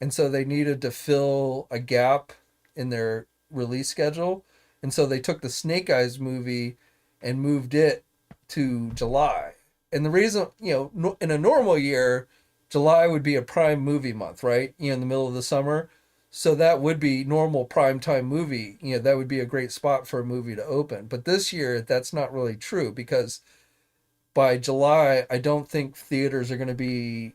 And so they needed to fill a gap in their release schedule. And so they took the Snake Eyes movie and moved it to July. And the reason, in a normal year, July would be a prime movie month, right? In the middle of the summer. So that would be normal prime time movie. That would be a great spot for a movie to open. But this year, that's not really true because by July, I don't think theaters are going to be,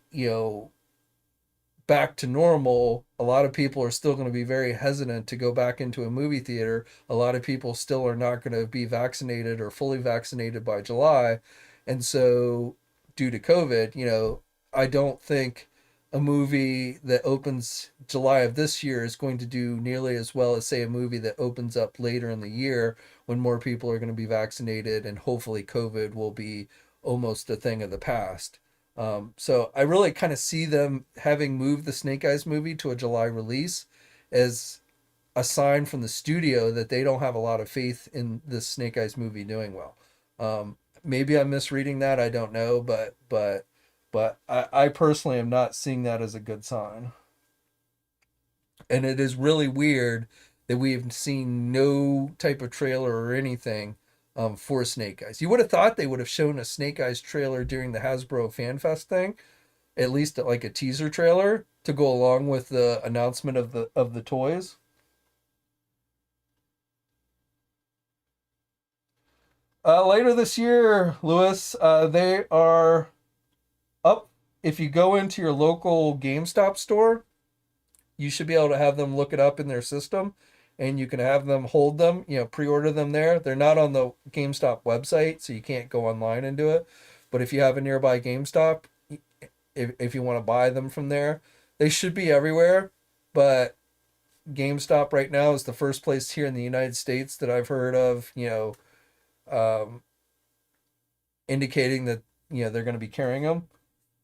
back to normal. A lot of people are still going to be very hesitant to go back into a movie theater. A lot of people still are not going to be vaccinated or fully vaccinated by July. And so, due to COVID, I don't think a movie that opens July of this year is going to do nearly as well as, say, a movie that opens up later in the year when more people are going to be vaccinated and hopefully COVID will be almost a thing of the past. So I really kind of see them having moved the Snake Eyes movie to a July release as a sign from the studio that they don't have a lot of faith in this Snake Eyes movie doing well. Maybe I'm misreading that. I don't know, but I personally am not seeing that as a good sign. And it is really weird that we have seen no type of trailer or anything for Snake Eyes. You would have thought they would have shown a Snake Eyes trailer during the Hasbro Fan Fest thing, at least like a teaser trailer to go along with the announcement of the toys. Later this year, Lewis, they are up. If you go into your local GameStop store, you should be able to have them look it up in their system and you can have them hold them, pre-order them there. They're not on the GameStop website, so you can't go online and do it. But if you have a nearby GameStop, if you want to buy them from there, they should be everywhere. But GameStop right now is the first place here in the United States that I've heard of, um, indicating that, they're going to be carrying them.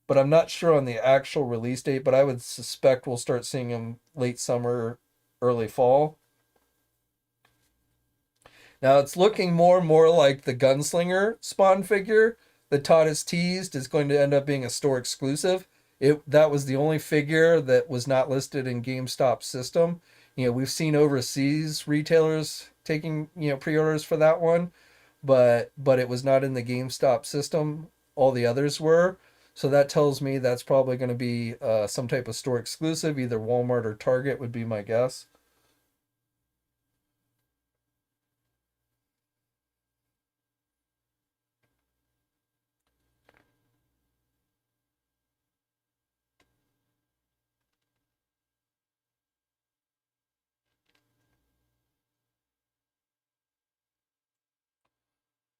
But I'm not sure on the actual release date, but I would suspect we'll start seeing them late summer, early fall. Now it's looking more and more like the Gunslinger Spawn figure that Todd has teased is going to end up being a store exclusive. That was the only figure that was not listed in GameStop's system. We've seen overseas retailers taking, pre-orders for that one, but it was not in the GameStop system. All the others were. So that tells me that's probably going to be some type of store exclusive, either Walmart or Target would be my guess.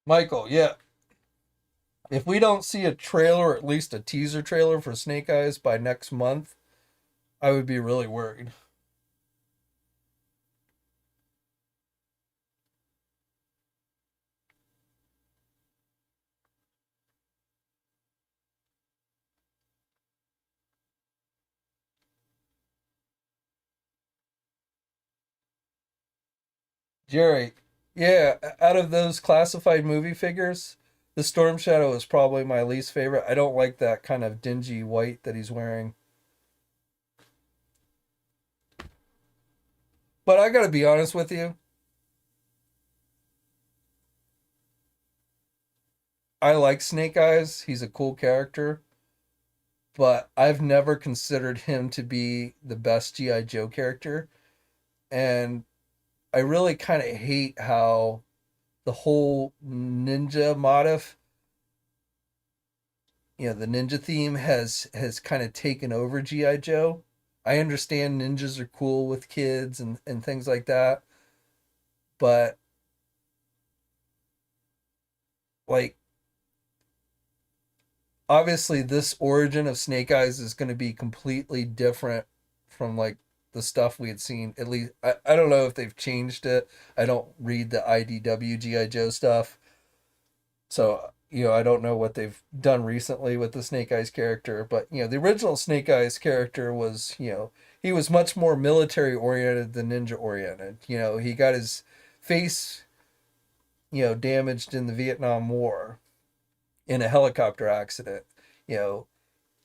Michael, yeah. If we don't see a trailer, or at least a teaser trailer for Snake Eyes by next month, I would be really worried. Jerry, yeah, out of those classified movie figures, the Storm Shadow is probably my least favorite. I don't like that kind of dingy white that he's wearing. But I gotta be honest with you, I like Snake Eyes. He's a cool character, but I've never considered him to be the best G.I. Joe character. And I really kind of hate how the whole ninja motif, the ninja theme has kind of taken over GI Joe. I understand ninjas are cool with kids and things like that, but like obviously this origin of Snake Eyes is going to be completely different from like the stuff we had seen. At least I don't know if they've changed it. I don't read the IDW GI Joe stuff. So, I don't know what they've done recently with the Snake Eyes character, but, the original Snake Eyes character was, he was much more military oriented than ninja oriented. He got his face, damaged in the Vietnam War in a helicopter accident. You know,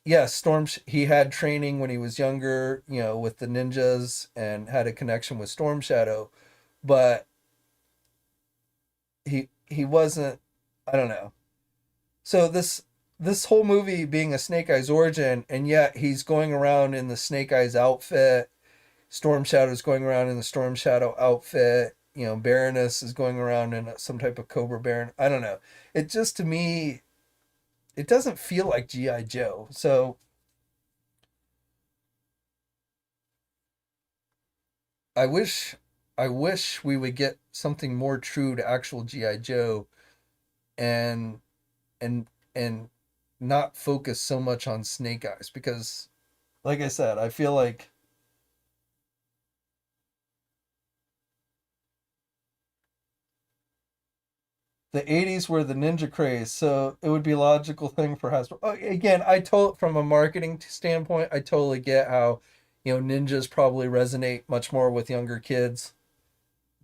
yes, he had training when he was younger, with the ninjas and had a connection with Storm Shadow, but he wasn't, I don't know. So this whole movie being a Snake Eyes origin, and yet he's going around in the Snake Eyes outfit. Storm Shadow's going around in the Storm Shadow outfit. Baroness is going around in some type of Cobra Baron. I don't know. It just to me, it doesn't feel like GI Joe. So I wish, I wish we would get something more true to actual GI Joe, and and and not focus so much on Snake Eyes because, like I said, I feel like the 80s were the ninja craze, so it would be a logical thing for Hasbro. Oh, again, from a marketing standpoint, I totally get how, ninjas probably resonate much more with younger kids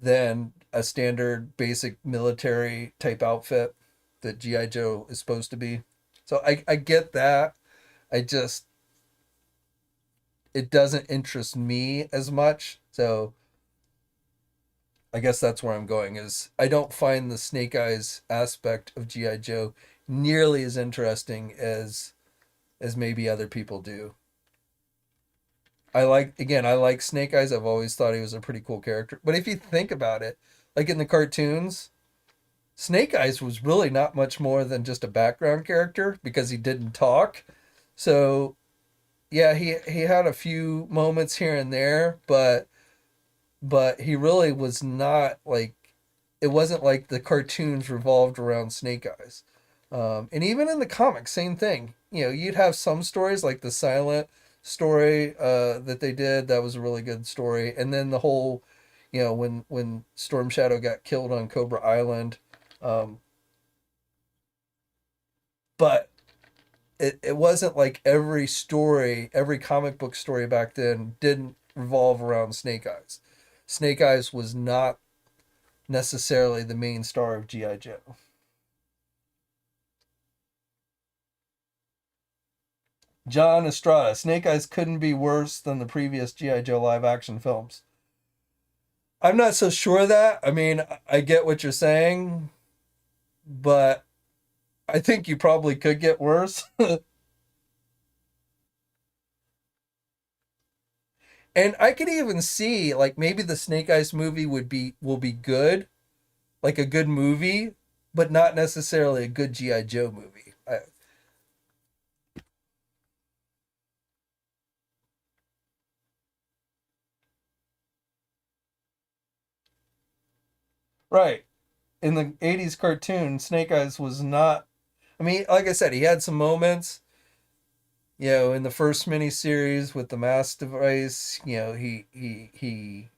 than a standard basic military type outfit that GI Joe is supposed to be. So I get that. I just it doesn't interest me as much. So I guess that's where I'm going is I don't find the Snake Eyes aspect of GI Joe nearly as interesting as maybe other people do. I like Snake Eyes. I've always thought he was a pretty cool character. But if you think about it, like in the cartoons, Snake Eyes was really not much more than just a background character because he didn't talk. So, yeah, he had a few moments here and there, but he really was not like it wasn't like the cartoons revolved around Snake Eyes. And even in the comics, same thing. You'd have some stories like the silent story that they did. That was a really good story. And then the whole, when Storm Shadow got killed on Cobra Island. Um, but it wasn't like every comic book story back then didn't revolve around Snake Eyes. Snake Eyes was not necessarily the main star of G.I. Joe. John Estrada, Snake Eyes couldn't be worse than the previous G.I. Joe live action films. I'm not so sure of that. I mean, I get what you're saying, but I think you probably could get worse. And I could even see like maybe the Snake Eyes movie will be good, like a good movie, but not necessarily a good GI Joe movie. Right. in the 80s cartoon, Snake Eyes was not, I mean, like I said, he had some moments, in the first miniseries with the mass device, he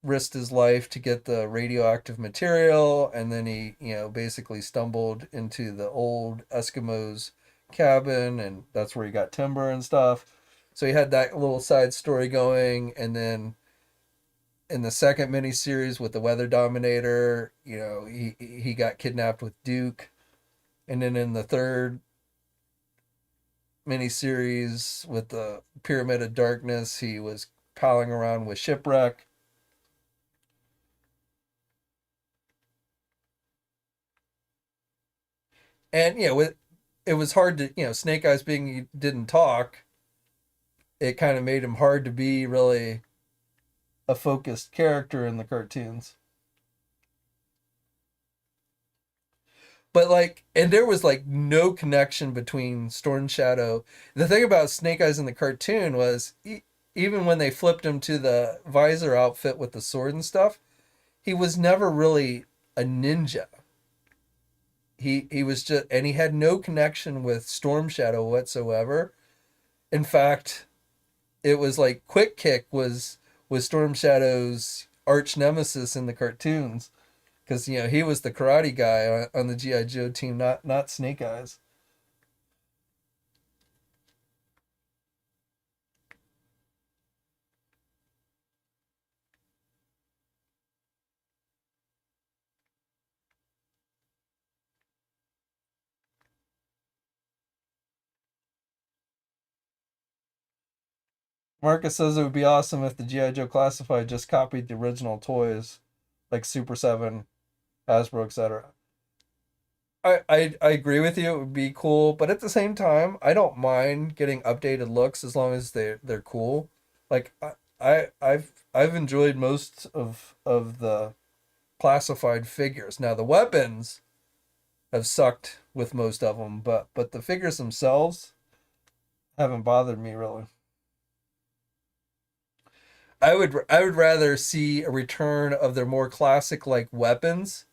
risked his life to get the radioactive material, and then he, basically stumbled into the old Eskimos' cabin, and that's where he got timber and stuff. So he had that little side story going, and then in the second miniseries with the Weather Dominator, he got kidnapped with Duke, and then in the third miniseries with the Pyramid of Darkness, he was palling around with Shipwreck. And it was hard to, Snake Eyes being he didn't talk, it kind of made him hard to be really a focused character in the cartoons. But like, and there was like no connection between Storm Shadow. The thing about Snake Eyes in the cartoon was even when they flipped him to the visor outfit with the sword and stuff, he was never really a ninja. He was just, and he had no connection with Storm Shadow whatsoever. In fact, it was like Quick Kick was Storm Shadow's arch nemesis in the cartoons, because he was the karate guy on the GI Joe team, not Snake Eyes. Marcus says it would be awesome if the GI Joe Classified just copied the original toys, like Super Seven, Hasbro, etc. I agree with you. It would be cool, but at the same time, I don't mind getting updated looks as long as they're cool. Like I've enjoyed most of the classified figures. Now the weapons have sucked with most of them, but the figures themselves haven't bothered me really. I would rather see a return of their more classic like weapons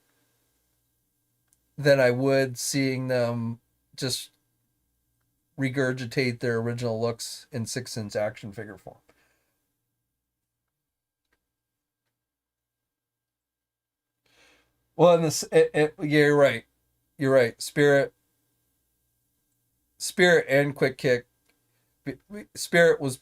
than I would seeing them just regurgitate their original looks in 6-inch action figure form. Well, in this, yeah, you're right. You're right. Spirit, and Quick Kick. Spirit was,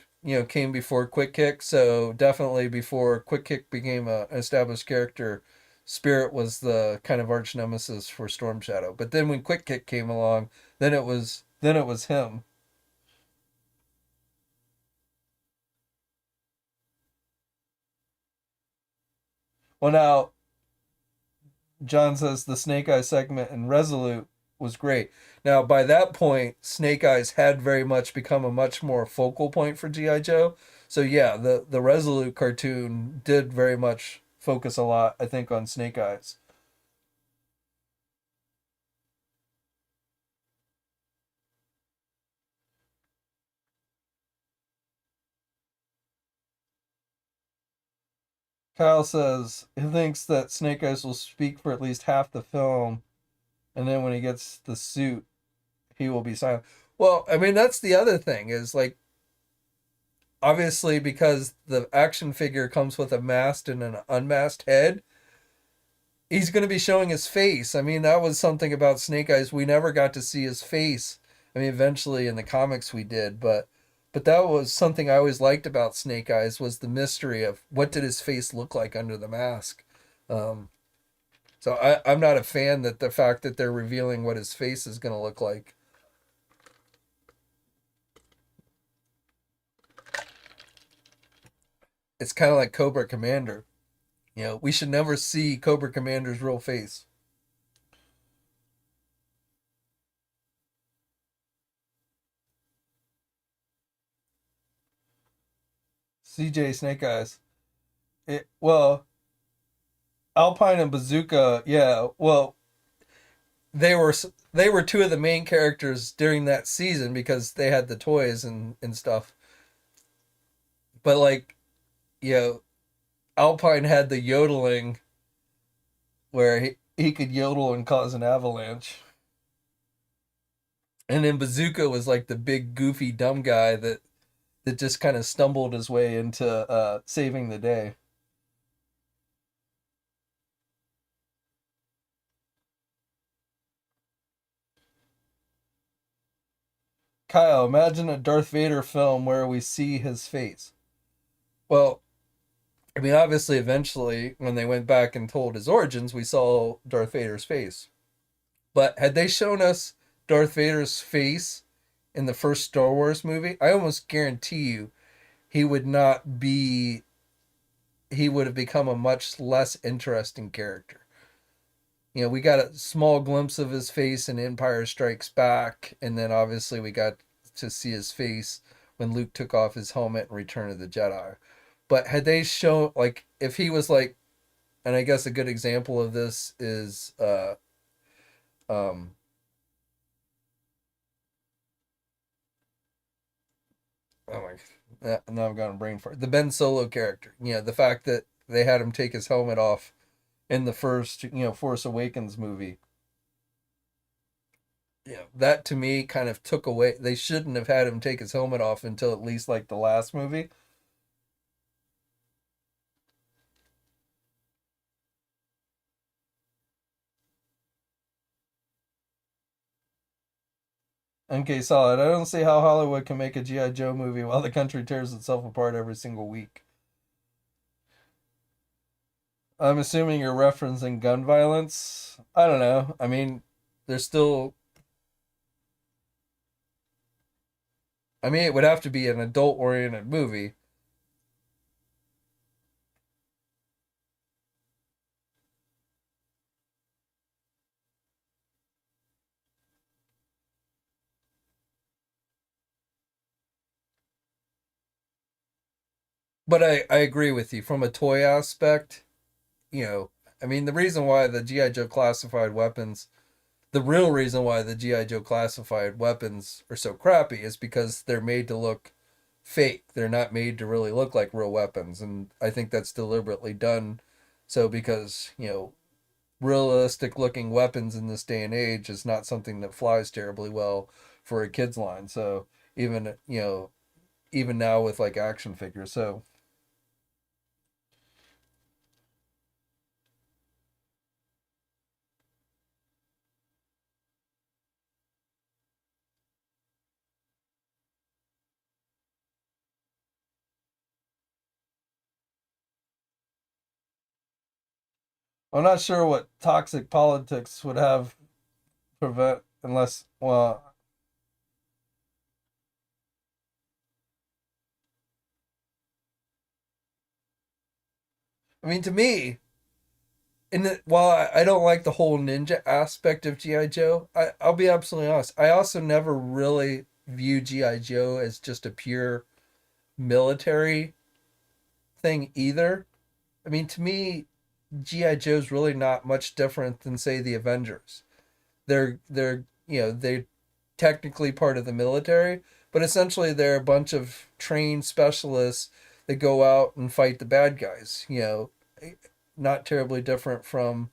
came before Quick Kick, so definitely before Quick Kick became an established character, Spirit was the kind of arch nemesis for Storm Shadow. But then when Quick Kick came along, then it was him. Well, now John says the Snake Eyes segment in Resolute was great. Now, by that point, Snake Eyes had very much become a much more focal point for G.I. Joe. So, yeah, the Resolute cartoon did very much focus a lot, I think, on Snake Eyes. Kyle says he thinks that Snake Eyes will speak for at least half the film, and then when he gets the suit, he will be silent. Well, I mean, that's the other thing is like, obviously, because the action figure comes with a masked and an unmasked head, he's going to be showing his face. I mean, that was something about Snake Eyes. We never got to see his face. I mean, eventually in the comics we did, but that was something I always liked about Snake Eyes was the mystery of what did his face look like under the mask. Um, so I'm not a fan that the fact that they're revealing what his face is going to look like. It's kind of like Cobra Commander. We should never see Cobra Commander's real face. CJ Snake Eyes. Well, Alpine and Bazooka, yeah. Well, they were they were two of the main characters during that season because they had the toys and stuff. But like, you know, Alpine had the yodeling where he could yodel and cause an avalanche. And then Bazooka was like the big goofy dumb guy that just kind of stumbled his way into saving the day. Kyle, imagine a Darth Vader film where we see his face. Well, I mean, obviously, eventually, when they went back and told his origins, we saw Darth Vader's face. But had they shown us Darth Vader's face in the first Star Wars movie, I almost guarantee you he would not be, he would have become a much less interesting character. You know, we got a small glimpse of his face in Empire Strikes Back, and then obviously we got to see his face when Luke took off his helmet in Return of the Jedi. But had they shown, like, if he was like, and I guess a good example of this is um oh my, now I've got a brain fart. The Ben Solo character, you know, the fact that they had him take his helmet off in the first, you know, Force Awakens movie. Yeah, that to me kind of took away. They shouldn't have had him take his helmet off until at least like the last movie. Okay, solid. I don't see how Hollywood can make a GI Joe movie while the country tears itself apart every single week. I'm assuming you're referencing gun violence. I don't know. I mean, there's still. I mean, it would have to be an adult-oriented movie. But I agree with you from a toy aspect. You know, I mean, the reason why the GI Joe classified weapons, the real reason why the GI Joe classified weapons are so crappy is because they're made to look fake. They're not made to really look like real weapons, and I think that's deliberately done. So because realistic looking weapons in this day and age is not something that flies terribly well for a kids line. So even even now with like action figures, so I'm not sure what toxic politics would have prevent unless well, I mean to me, while I don't like the whole ninja aspect of GI Joe, I'll be absolutely honest. I also never really view GI Joe as just a pure military thing either. I mean, to me, GI Joe's really not much different than say the Avengers. They're they're technically part of the military, but essentially they're a bunch of trained specialists that go out and fight the bad guys. Not terribly different from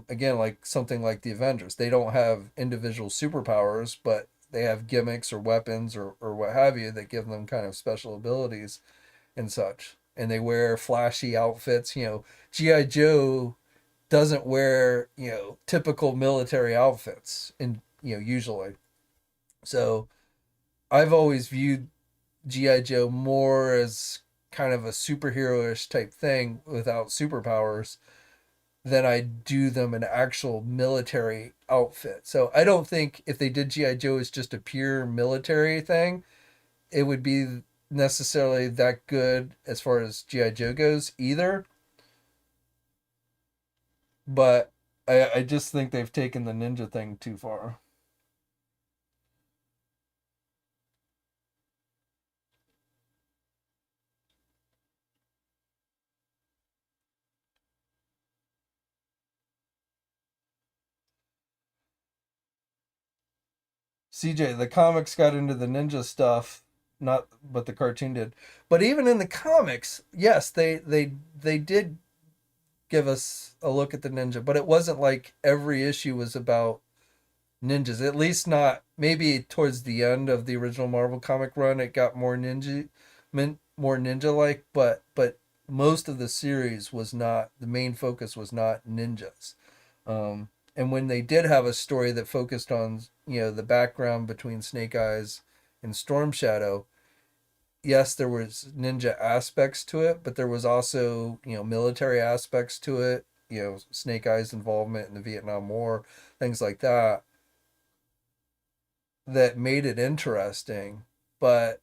again like something like the Avengers. They don't have individual superpowers, but they have gimmicks or weapons or what have you that give them kind of special abilities and such. And they wear flashy outfits. GI Joe doesn't wear typical military outfits, and usually. So I've always viewed GI Joe more as kind of a superhero-ish type thing without superpowers than I do them an actual military outfit. So I don't think if they did GI Joe as just a pure military thing, it would be necessarily that good as far as GI Joe goes either. But I just think they've taken the ninja thing too far. CJ, the comics got into the ninja stuff, not but the cartoon did. But even in the comics, yes, they did give us a look at the ninja, but it wasn't like every issue was about ninjas. At least not, maybe towards the end of the original Marvel comic run, it got more more ninja like, but most of the series was not, the main focus was not ninjas. And when they did have a story that focused on, the background between Snake Eyes and Storm Shadow, yes, there was ninja aspects to it, but there was also, military aspects to it, Snake Eyes involvement in the Vietnam War, things like that, that made it interesting, but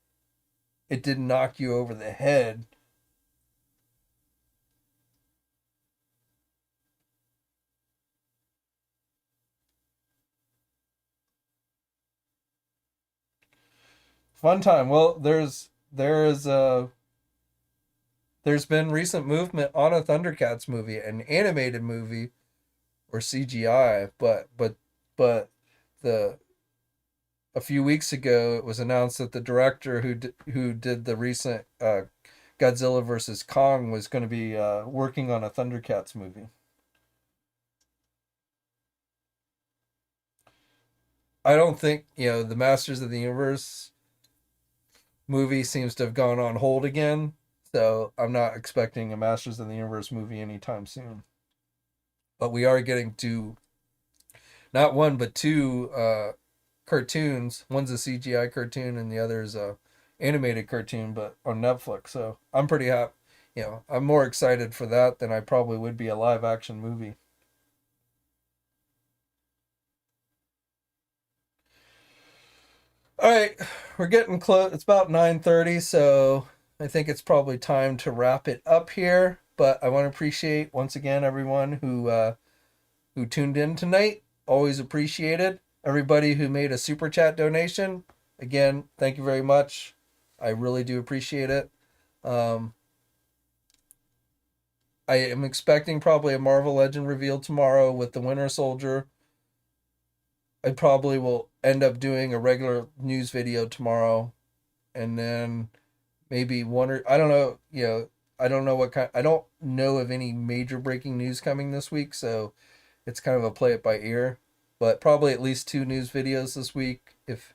it didn't knock you over the head. Fun time. Well, there's been recent movement on a Thundercats movie, an animated movie or CGI, but the a few weeks ago it was announced that the director who did the recent Godzilla versus Kong was going to be working on a Thundercats movie. I don't think, the Masters of the Universe movie seems to have gone on hold again, so I'm not expecting a Masters of the Universe movie anytime soon. But we are getting to not one but two cartoons. One's a CGI cartoon and the other is a animated cartoon, but on Netflix. So I'm pretty happy. I'm more excited for that than I probably would be a live action movie. All right, we're getting close. It's about 9:30, so I think it's probably time to wrap it up here. But I want to appreciate once again everyone who tuned in tonight. Always appreciated. Everybody who made a super chat donation, again, thank you very much. I really do appreciate it. I am expecting probably a Marvel Legend reveal tomorrow with the Winter Soldier. I probably will end up doing a regular news video tomorrow, and then maybe one or I don't know. I don't know I don't know of any major breaking news coming this week, so it's kind of a play it by ear. But probably at least 2 news videos this week, if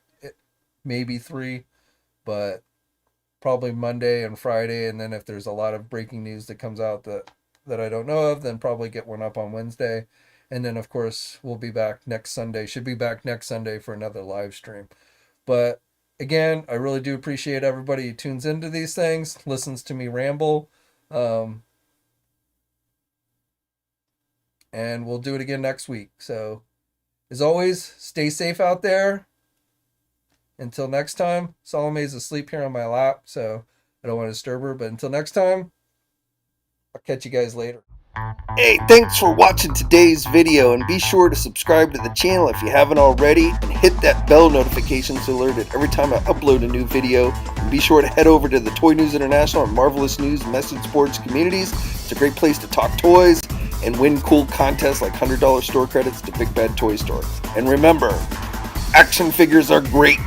maybe 3, but probably Monday and Friday, and then if there's a lot of breaking news that comes out that I don't know of, then probably get one up on Wednesday. And then, of course, we'll be back next Sunday. Should be back next Sunday for another live stream. But again, I really do appreciate everybody who tunes into these things, listens to me ramble. And we'll do it again next week. So, as always, stay safe out there. Until next time, Salome's asleep here on my lap, so I don't want to disturb her. But until next time, I'll catch you guys later.
Hey, thanks for watching today's video, and be sure to subscribe to the channel if you haven't already, and hit that bell notification so alerted every time I upload a new video. And be sure to head over to the Toy News International and Marvelous News message boards communities. It's a great place to talk toys and win cool contests like $100 store credits to Big Bad Toy Store. And remember, action figures are great.